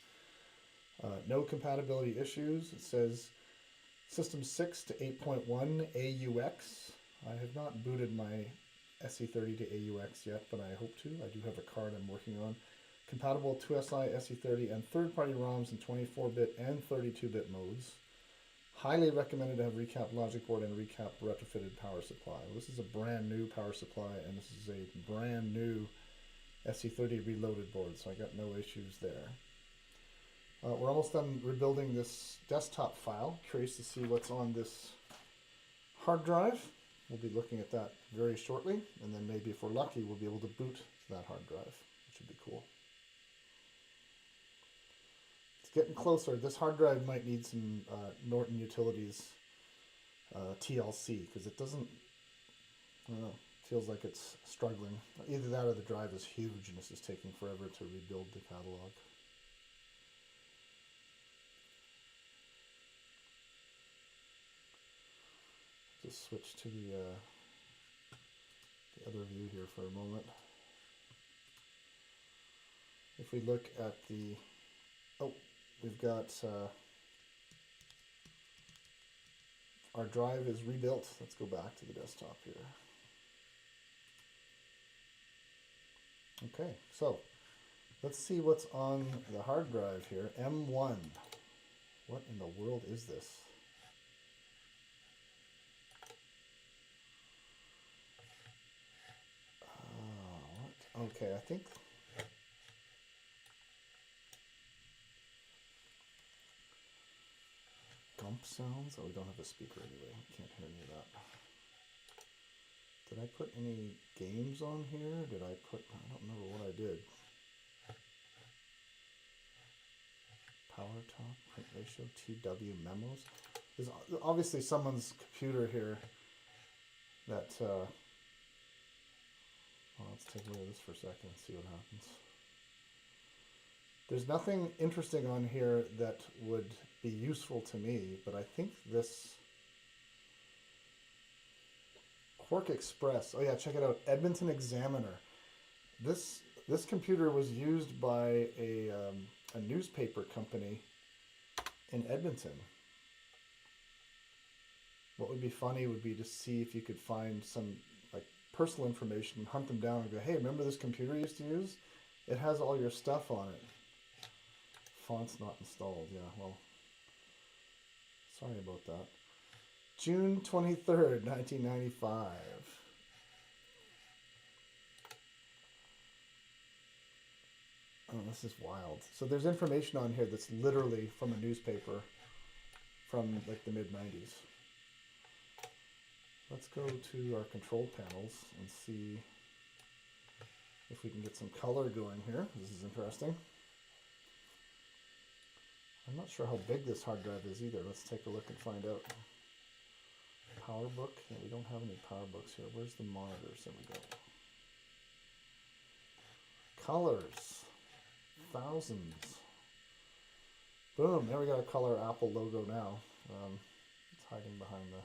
No compatibility issues. It says System 6 to 8.1 AUX. I have not booted my SE30 to AUX yet, but I hope to. I do have a card I'm working on. Compatible 2SI SE30 and third-party ROMs in 24-bit and 32-bit modes. Highly recommended to have recap logic board and recap retrofitted power supply. This is a brand new power supply, and this is a brand new SE30 reloaded board, so I got no issues there. We're almost done rebuilding this desktop file. Curious to see what's on this hard drive. We'll be looking at that very shortly, and then maybe if we're lucky, we'll be able to boot that hard drive, which would be cool. It's getting closer. This hard drive might need some Norton Utilities TLC, because it doesn't, I don't know, feels like it's struggling. Either that or the drive is huge and this is taking forever to rebuild the catalog. Just switch to the other view here for a moment. If we look at the, we've got our drive is rebuilt. Let's go back to the desktop here. Okay, so let's see what's on the hard drive here. M1. What in the world is this? What? Okay, I think Gump sounds. Oh, we don't have a speaker anyway. Can't hear any of that. Did I put any games on here? Did I put, I don't remember what I did. Power top, print ratio, TW memos. There's obviously someone's computer here that, well, let's take a look at this for a second and see what happens. There's nothing interesting on here that would be useful to me, but I think this Quark Express. Oh yeah, check it out. Edmonton Examiner. This computer was used by a newspaper company in Edmonton. What would be funny would be to see if you could find some like personal information and hunt them down and go, hey, remember this computer you used to use? It has all your stuff on it. Font's not installed. Yeah, well, sorry about that. June 23rd, 1995. Oh, this is wild. So there's information on here that's literally from a newspaper from like the mid-90s. Let's go to our control panels and see if we can get some color going here. This is interesting. I'm not sure how big this hard drive is either. Let's take a look and find out. PowerBook. Yeah, we don't have any PowerBooks here. Where's the monitors? There we go. Colors. Thousands. Boom. There we got a color Apple logo now. It's hiding behind the...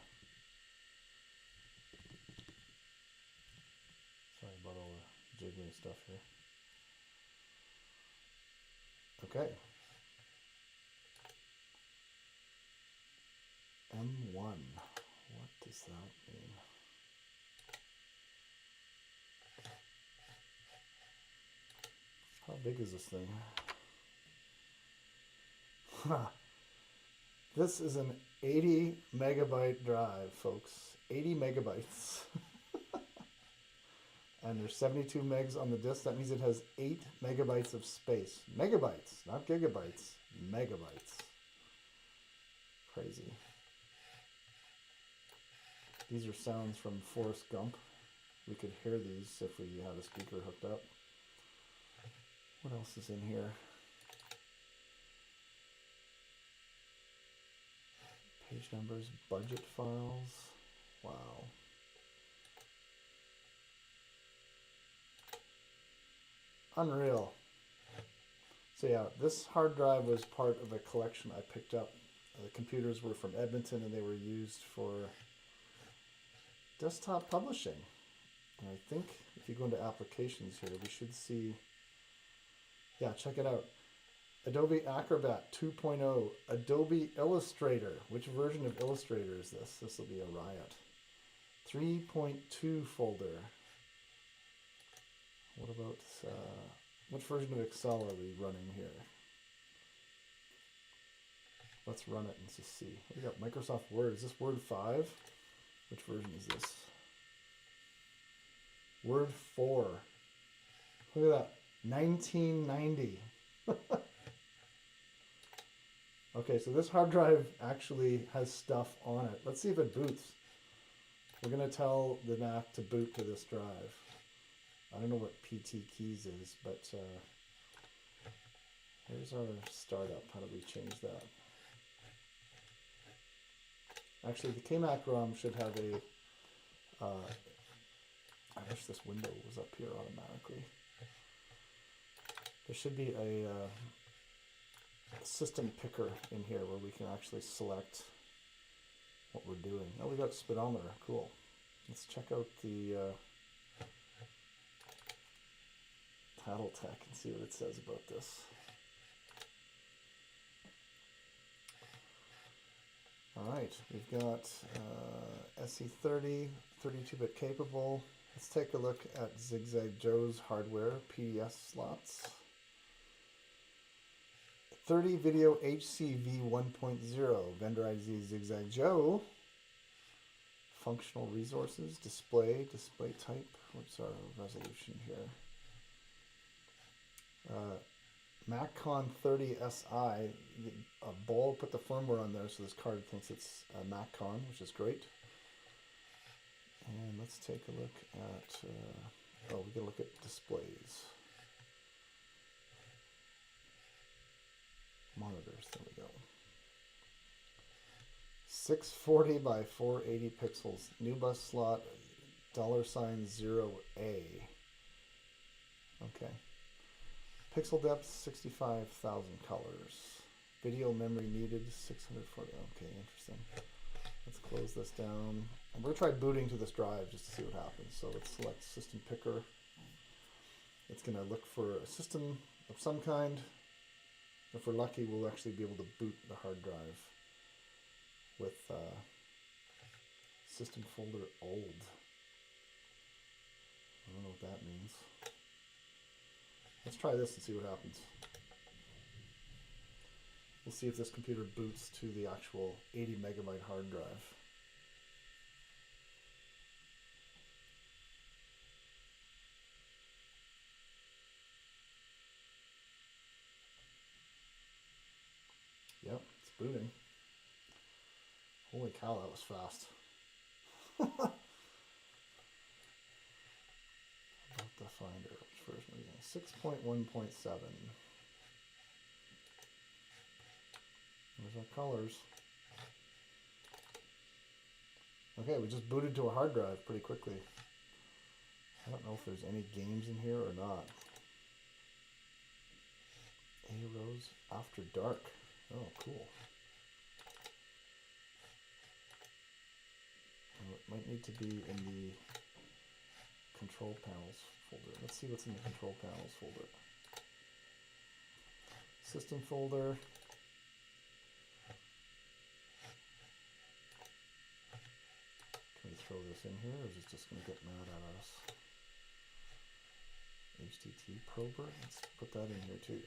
Sorry about all the jiggly stuff here. Okay. M1. What does that mean? How big is this thing? This is an 80 megabyte drive, folks. 80 megabytes. And there's 72 megs on the disk. That means it has 8 megabytes of space. Megabytes, not gigabytes. Megabytes. Crazy. These are sounds from Forrest Gump. We could hear these if we had a speaker hooked up. What else is in here? Page numbers, budget files. Wow. Unreal. So yeah, this hard drive was part of a collection I picked up The computers were from Edmonton and they were used for desktop publishing. And I think if you go into applications here, we should see, yeah, check it out. Adobe Acrobat 2.0, Adobe Illustrator. Which version of Illustrator is this? This will be a riot. 3.2 folder. What about, which version of Excel are we running here? Let's run it and just see. We got Microsoft Word. Is this Word 5? Which version is this? Word 4. Look at that. 1990. Okay, so this hard drive actually has stuff on it. Let's see if it boots. We're going to tell the Mac to boot to this drive. I don't know what PT keys is, but here's our startup. How do we change that? Actually, the KMac ROM should have a, I wish this window was up here automatically. There should be a system picker in here where we can actually select what we're doing. Oh, we got speedometer, cool. Let's check out the Tattletech and see what it says about this. Alright, we've got SE30, 32-bit capable. Let's take a look at Zigzag Joe's hardware, PDS slots. 30 video HCV 1.0, vendor ID Zigzag Joe. Functional resources, display type. What's our resolution here? MacCon 30 SI. Ball put the firmware on there, so this card thinks it's a MacCon, which is great. And let's take a look at, oh, we gotta look at displays. Monitors, there we go. 640 by 480 pixels. New bus slot, $0A. Okay. Pixel depth, 65,000 colors. Video memory needed, 640. Okay, interesting. Let's close this down. And we're going to try booting to this drive just to see what happens. So let's select System Picker. It's going to look for a system of some kind. If we're lucky, we'll actually be able to boot the hard drive with system folder old. I don't know what that means. Let's try this and see what happens. We'll see if this computer boots to the actual 80 megabyte hard drive. Yep, it's booting. Holy cow, that was fast. About the Finder, which version are we using? 6.1.7. There's our colors. Okay, we just booted to a hard drive pretty quickly. I don't know if there's any games in here or not. A Rose After Dark. Oh, cool. Oh, it might need to be in the control panels folder. Let's see what's in the control panels folder. System folder. Can we throw this in here, or is it just going to get mad at us? HTT prober. Let's put that in here too.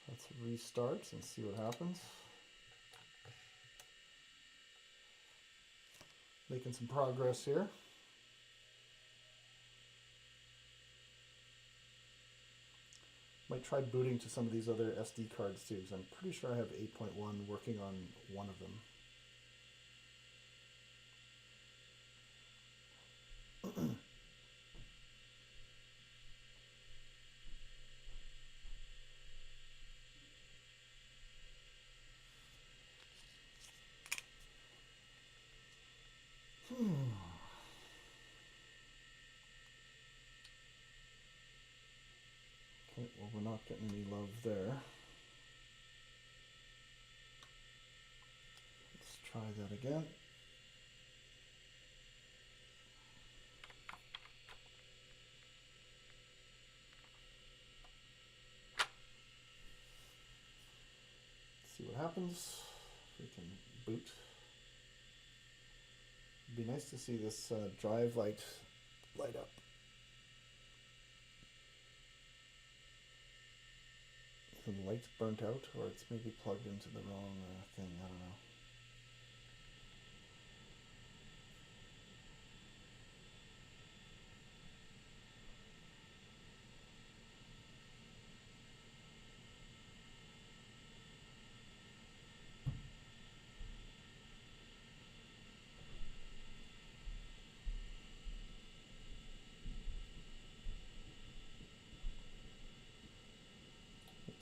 Let's restart and see what happens. Making some progress here. Might try booting to some of these other SD cards too, because I'm pretty sure I have 8.1 working on one of them. getting any love there. Let's try that again. See what happens. If we can boot. It'd be nice to see this drive light light up. The light's burnt out, or it's maybe plugged into the wrong thing. I don't know.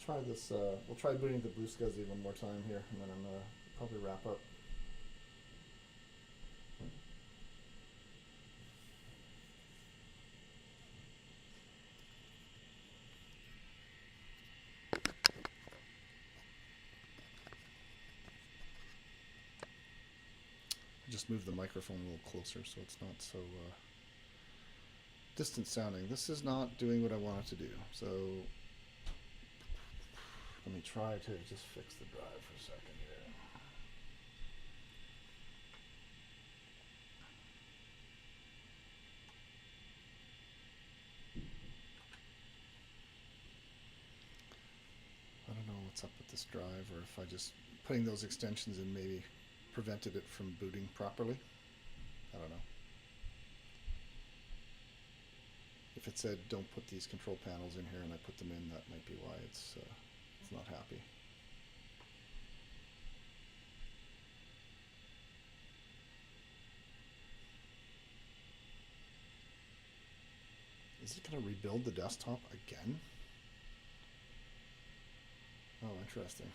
Try this. We'll try booting the Blue SCSI one more time here, and then I'm gonna probably wrap up. Just move the microphone a little closer so it's not so distant sounding. This is not doing what I want it to do. So let me try to just fix the drive for a second here. I don't know what's up with this drive, or if I just putting those extensions in maybe prevented it from booting properly. I don't know. If it said don't put these control panels in here and I put them in, that might be why it's not happy. Is it going to rebuild the desktop again? Oh, interesting.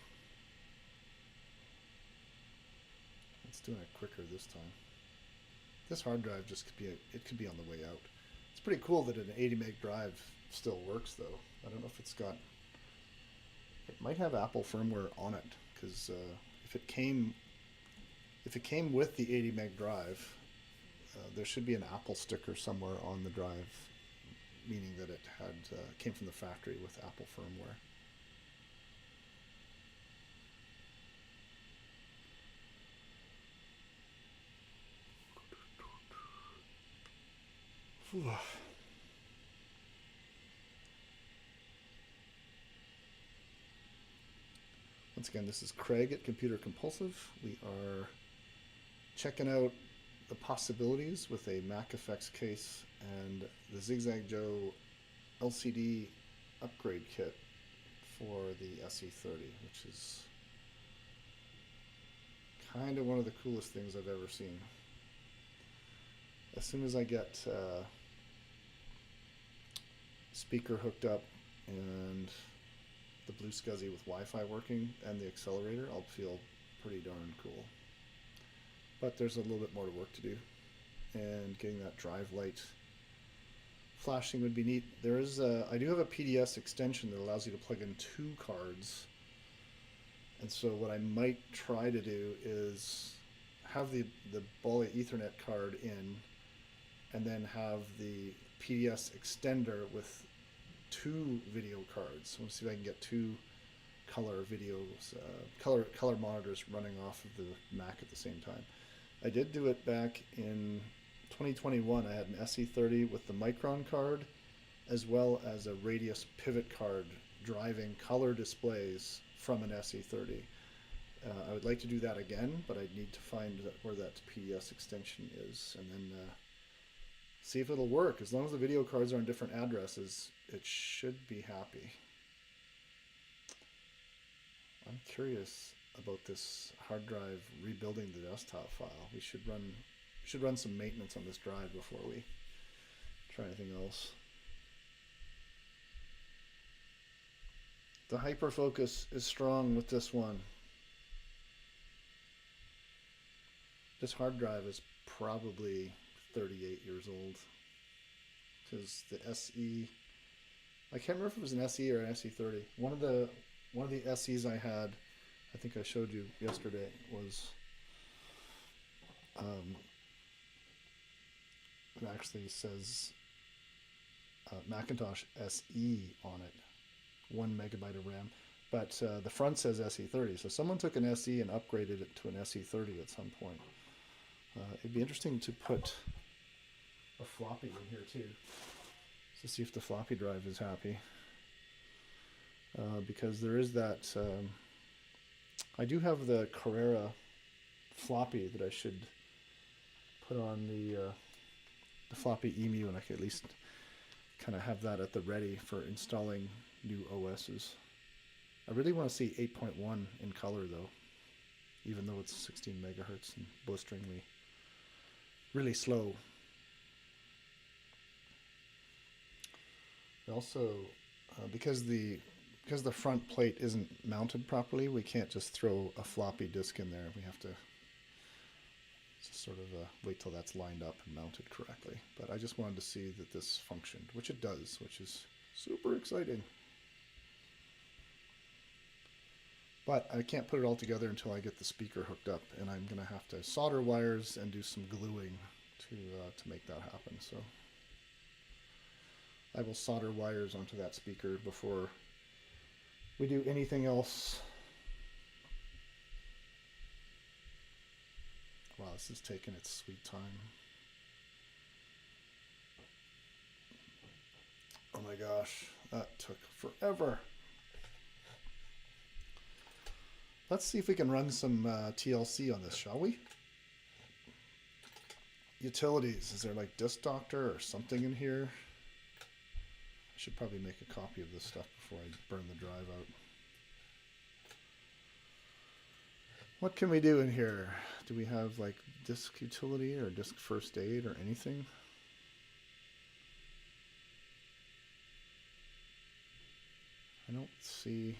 It's doing it quicker this time. This hard drive just could be it could be on the way out. It's pretty cool that an 80 meg drive still works though. I don't know if it's got. It might have Apple firmware on it, because if it came with the 80 meg drive, there should be an Apple sticker somewhere on the drive, meaning that it had came from the factory with Apple firmware. Once again, this is Craig at Computer Compulsive. We are checking out the possibilities with a Mac Effects case and the Zigzag Joe LCD upgrade kit for the SE30, which is kind of one of the coolest things I've ever seen. As soon as I get speaker hooked up and the Blue SCSI with Wi-Fi working and the accelerator, I'll feel pretty darn cool. But there's a little bit more work to do, and getting that drive light flashing would be neat. There is I do have a PDS extension that allows you to plug in 2 cards, and so what I might try to do is have the Bolia Ethernet card in, and then have the PDS extender with 2 video cards. I want to see if I can get 2 color videos, color monitors running off of the Mac at the same time. I did do it back in 2021. I had an SE30 with the Micron card, as well as a Radius pivot card driving color displays from an SE30. I would like to do that again, but I'd need to find where that PDS extension is, and then see if it'll work. As long as the video cards are on different addresses, it should be happy. I'm curious about this hard drive rebuilding the desktop file. We should run some maintenance on this drive before we try anything else. The hyperfocus is strong with this one. This hard drive is probably 38 years old, because the SE I can't remember if it was an SE or an SE30. One of the SEs I had, I think I showed you yesterday, was it actually says Macintosh SE on it, 1 MB of RAM. But the front says SE30, so someone took an SE and upgraded it to an SE30 at some point. It'd be interesting to put a floppy in here too, to see if the floppy drive is happy. Because there is that, I do have the Carrera floppy that I should put on the floppy EMU, and I could at least kind of have that at the ready for installing new OSs. I really want to see 8.1 in color though, even though it's 16 megahertz and blisteringly really slow. Also, because the front plate isn't mounted properly, we can't just throw a floppy disk in there. We have to just sort of wait till that's lined up and mounted correctly. But I just wanted to see that this functioned, which it does, which is super exciting. But I can't put it all together until I get the speaker hooked up, and I'm going to have to solder wires and do some gluing to make that happen. So I will solder wires onto that speaker before we do anything else. Wow, this is taking its sweet time. Oh my gosh, that took forever. Let's see if we can run some TLC on this, shall we? Utilities, is there like Disk Doctor or something in here? I should probably make a copy of this stuff before I burn the drive out. What can we do in here? Do we have like disk utility or disk first aid or anything? I don't see.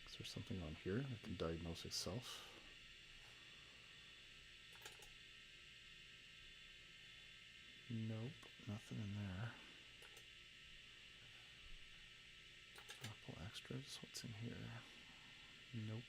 Is there something on here that can diagnose itself? Nope, nothing in there. Apple extras, what's in here? Nope.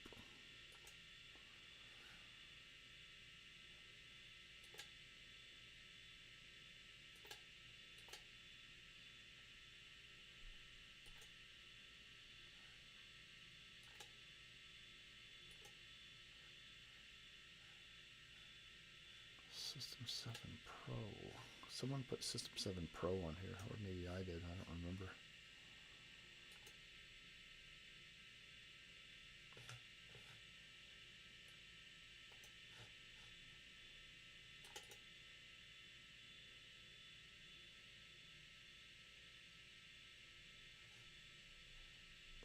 System 7 Pro. Someone put System 7 Pro on here, or maybe I did, I don't remember.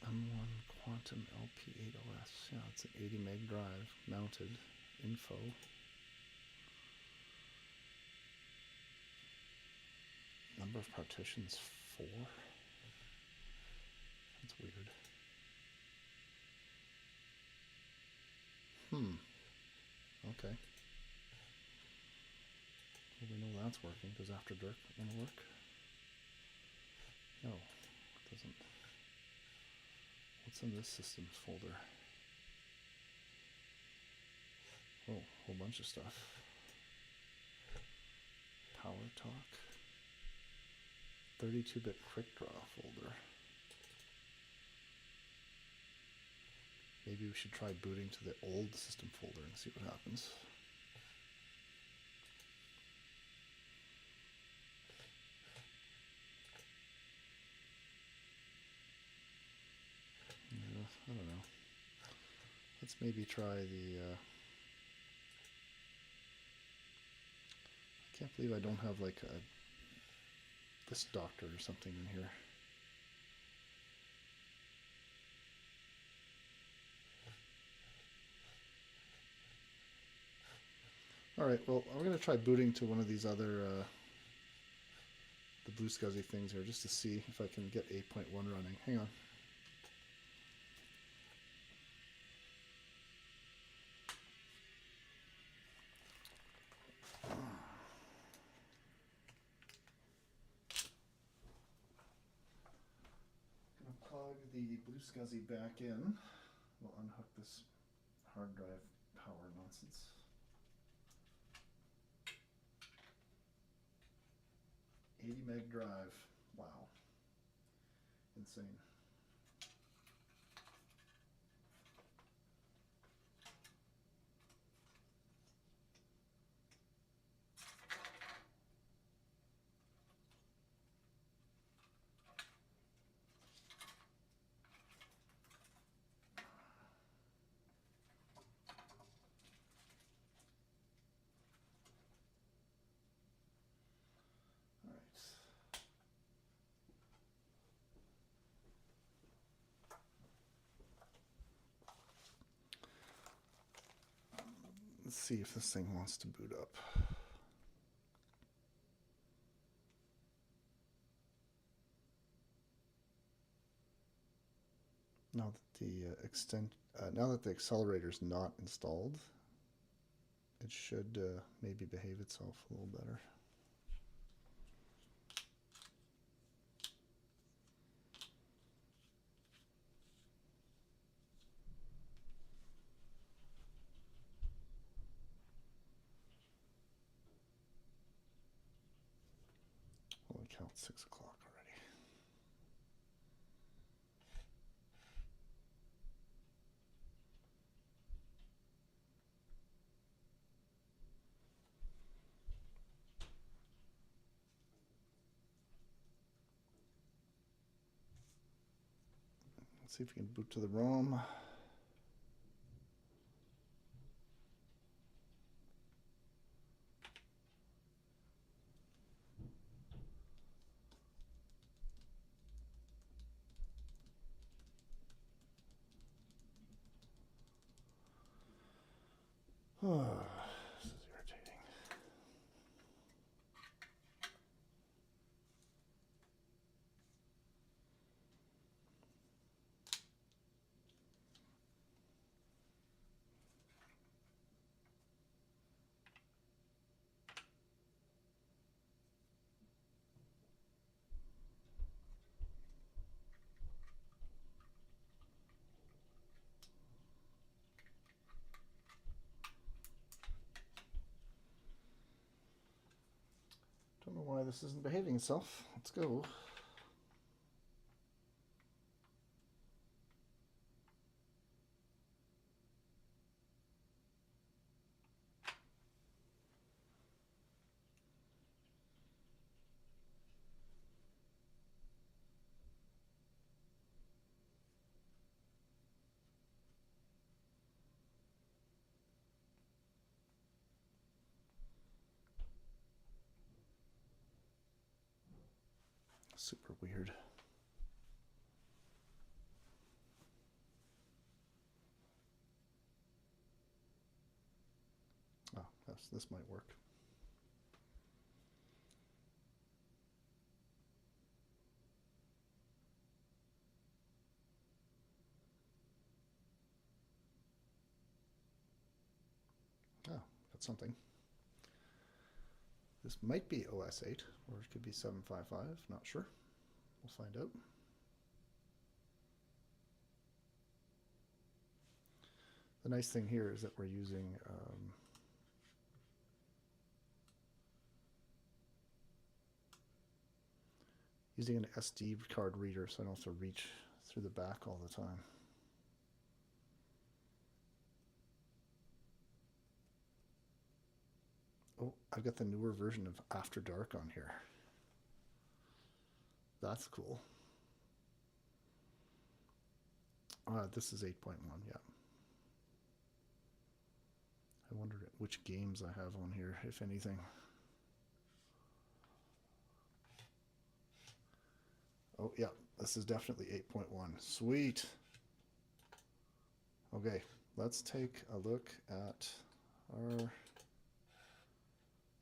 M1 Quantum LP8 OS. Yeah, it's an 80 meg drive, mounted. Info. Number of partitions, 4. That's weird. Okay. Well, we know that's working. Does After Dark want to work? No, it doesn't. What's in this systems folder? Oh, a whole bunch of stuff. Power Talk. 32-bit quick draw folder. Maybe we should try booting to the old system folder and see what happens. Yeah, I don't know. Let's maybe try the... I can't believe I don't have like a Disk Doctor or something in here. Alright, well, I'm going to try booting to one of these other, the Blue Scuzzy things here, just to see if I can get 8.1 running. Hang on. the Blue SCSI back in. We'll unhook this hard drive power nonsense. $80 meg drive. Wow. Insane. Let's see if this thing wants to boot up. Now that the accelerator is not installed, it should maybe behave itself a little better. Holy cow, it's 6 o'clock already. Let's see if we can boot to the ROM. This is irritating. Don't know why this isn't behaving itself. Let's go. Super weird. Oh, this might work. Oh, got something. This might be OS 8, or it could be 755, not sure. We'll find out. The nice thing here is that we're using an SD card reader, so I don't have to reach through the back all the time. Oh, I've got the newer version of After Dark on here. That's cool. This is 8.1, yeah. I wondered which games I have on here, if anything. Oh, yeah, this is definitely 8.1. Sweet. Okay, let's take a look at our...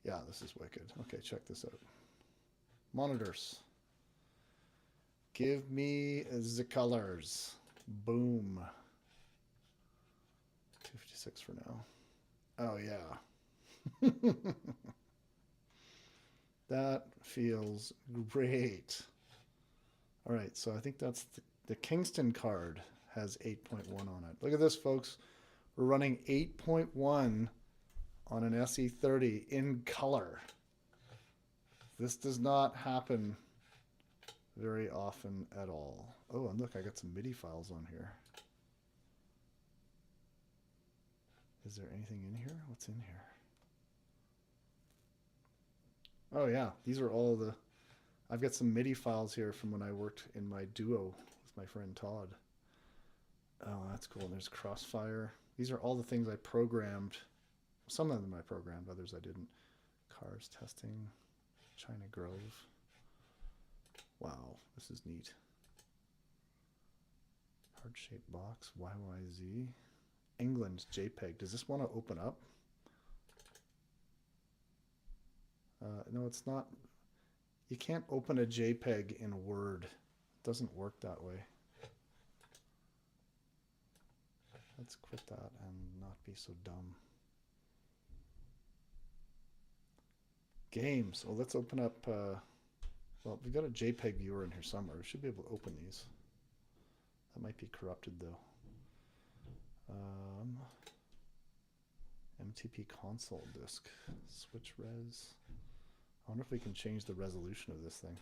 Yeah, this is wicked. Okay, check this out. Monitors. Give me the colors. Boom. 256 for now. Oh, yeah. That feels great. All right, so I think that's The Kingston card has 8.1 on it. Look at this, folks. We're running 8.1 on an SE30 in color. This does not happen very often at all. Oh, and look, I got some MIDI files on here. Is there anything in here? What's in here? Oh yeah, these are all the... I've got some MIDI files here from when I worked in my duo with my friend Todd. Oh, that's cool. There's Crossfire. These are all the things I programmed. Some of them I programmed, others I didn't. Cars testing. China Grove. Wow, this is neat. Heart-shaped box, YYZ. England, JPEG. Does this want to open up? No, it's not. You can't open a JPEG in Word. It doesn't work that way. Let's quit that and not be so dumb. Games. Well, let's open up. Well, we've got a JPEG viewer in here somewhere. We should be able to open these. That might be corrupted though. MTP console disk. Switch res. I wonder if we can change the resolution of this thing.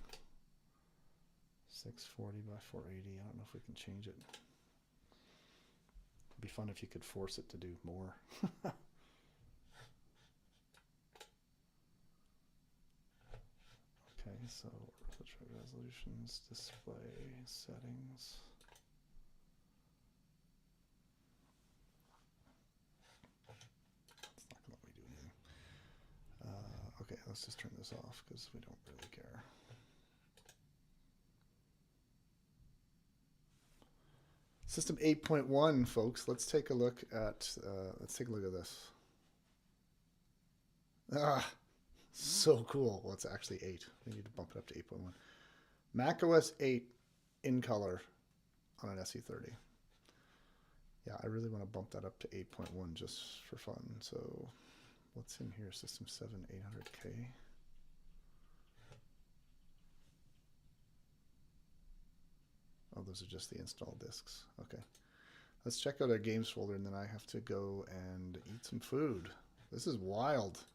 640 by 480. I don't know if we can change it. It'd be fun if you could force it to do more. Okay, so resolutions, display settings. It's not going to let me do anything. Okay, let's just turn this off because we don't really care. System 8.1, folks. Let's take a look at this. Ah, so cool. Well, it's actually 8. We need to bump it up to 8.1. macOS 8 in color on an SE30. Yeah, I really want to bump that up to 8.1 just for fun. So what's in here? System 7 800K. Oh, those are just the install disks. Okay. Let's check out our games folder, and then I have to go and eat some food. This is wild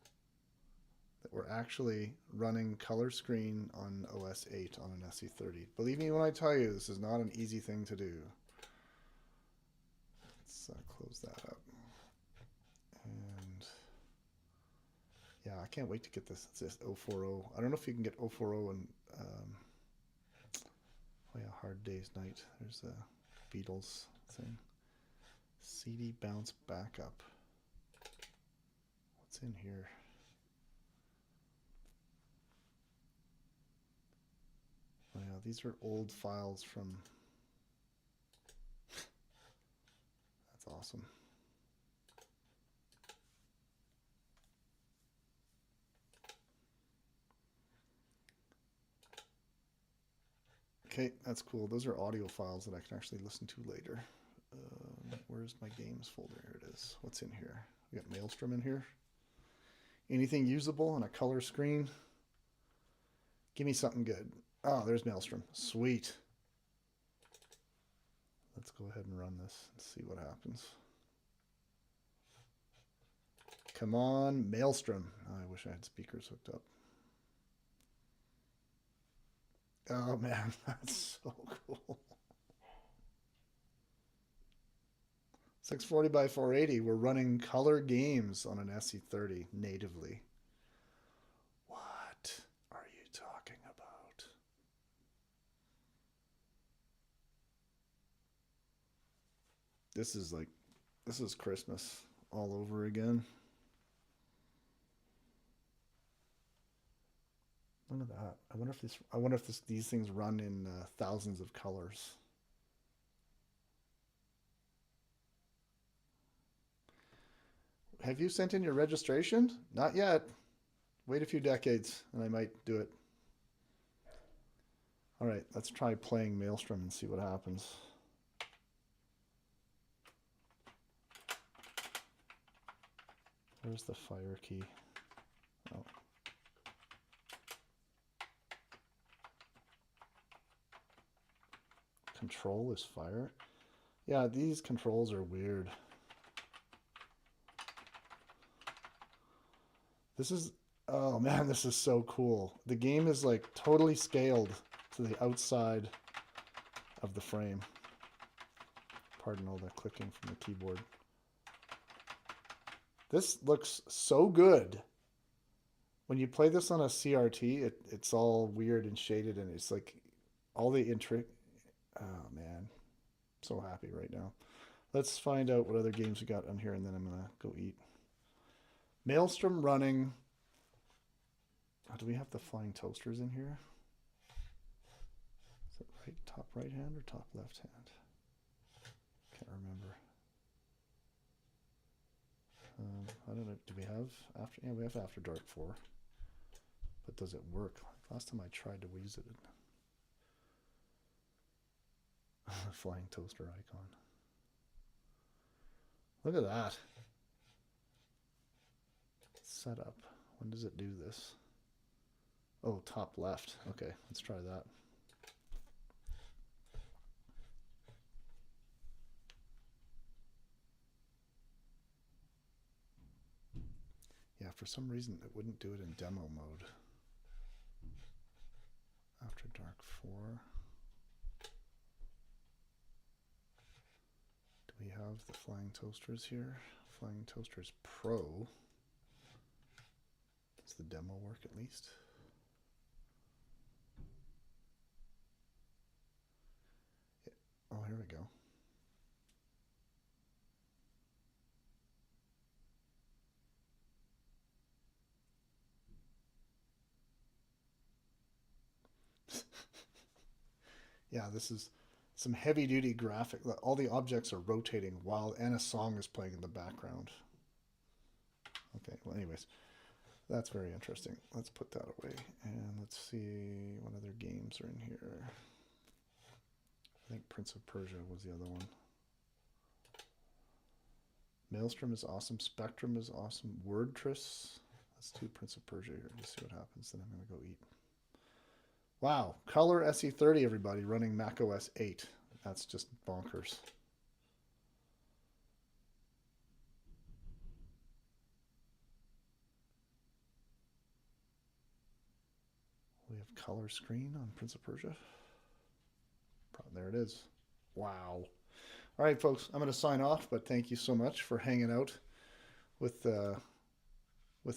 that we're actually running color screen on OS 8 on an SE30. Believe me when I tell you, this is not an easy thing to do. Let's close that up. And yeah, I can't wait to get this. It's this 040. I don't know if you can get 040 and oh yeah, Hard Day's Night. There's a Beatles thing. CD bounce backup. What's in here? Oh yeah, these are old files from... That's awesome. Okay, that's cool. Those are audio files that I can actually listen to later. Where's my games folder? Here it is. What's in here? We got Maelstrom in here. Anything usable on a color screen? Give me something good. Oh, there's Maelstrom. Sweet. Let's go ahead and run this and see what happens. Come on, Maelstrom. Oh, I wish I had speakers hooked up. Oh man, that's so cool. 640 by 480. We're running color games on an SE30 natively. What are you talking about? This is Christmas all over again. Look at that. I wonder if these things run in thousands of colors. Have you sent in your registration? Not yet. Wait a few decades and I might do it. All right, let's try playing Maelstrom and see what happens. Where's the fire key? Oh. control is fire. Yeah, these controls are weird. This is, oh man, this is so cool. The game is like totally scaled to the outside of the frame. Pardon all the clicking from the keyboard. This looks so good. When you play this on a CRT, it's all weird and shaded, and it's like all the intric. Oh man, so happy right now. Let's find out what other games we got on here, and then I'm gonna go eat. Maelstrom running. Oh, do we have the flying toasters in here? Is it right, top right hand or top left hand? Can't remember. I don't know. Do we have after? Yeah, we have After Dark 4. But does it work? Last time I tried to use it. Flying toaster icon. Look at that. Setup. When does it do this? Oh, top left. Okay, let's try that. Yeah, for some reason it wouldn't do it in demo mode. After Dark 4. Do we have the Flying Toasters here? Flying Toasters Pro. Does the demo work at least? Yeah. Oh, here we go. Yeah, this is some heavy duty graphic. All the objects are rotating while and a song is playing in the background. Okay, well anyways, that's very interesting. Let's put that away and let's see what other games are in here. I think Prince of Persia was the other one. Maelstrom is awesome. Spectrum is awesome. Wordtris. Let's do Prince of Persia here to see what happens. Then I'm going to go eat. Wow, Color SE30, everybody, running macOS 8. That's just bonkers. We have color screen on Prince of Persia. There it is. Wow. All right, folks, I'm going to sign off, but thank you so much for hanging out with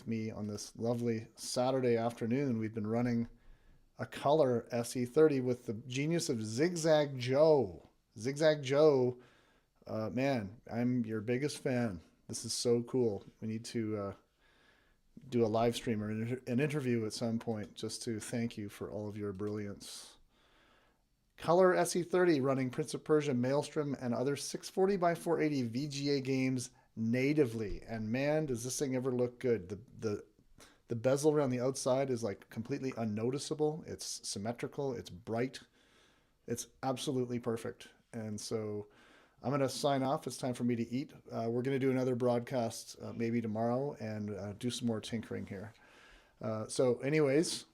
me on this lovely Saturday afternoon. We've been running a Color SE30 with the genius of Zigzag Joe. Zigzag Joe, man, I'm your biggest fan. This is so cool. We need to do a live stream or an interview at some point just to thank you for all of your brilliance. Color SE30 running Prince of Persia, Maelstrom, and other 640 by 480 VGA games natively. And man, does this thing ever look good. The bezel around the outside is like completely unnoticeable. It's symmetrical. It's bright. It's absolutely perfect. And so I'm going to sign off. It's time for me to eat. We're going to do another broadcast maybe tomorrow and do some more tinkering here. So anyways,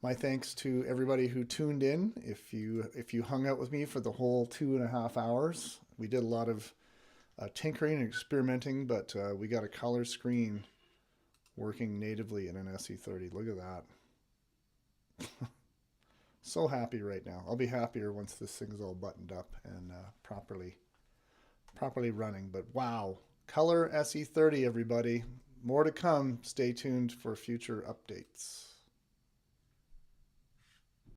my thanks to everybody who tuned in. If you hung out with me for the whole 2.5 hours, we did a lot of tinkering and experimenting, but we got a color screen working natively in an SE30. Look at that. So happy right now. I'll be happier once this thing's all buttoned up and properly running. But wow, Color SE30, everybody. More to come. Stay tuned for future updates.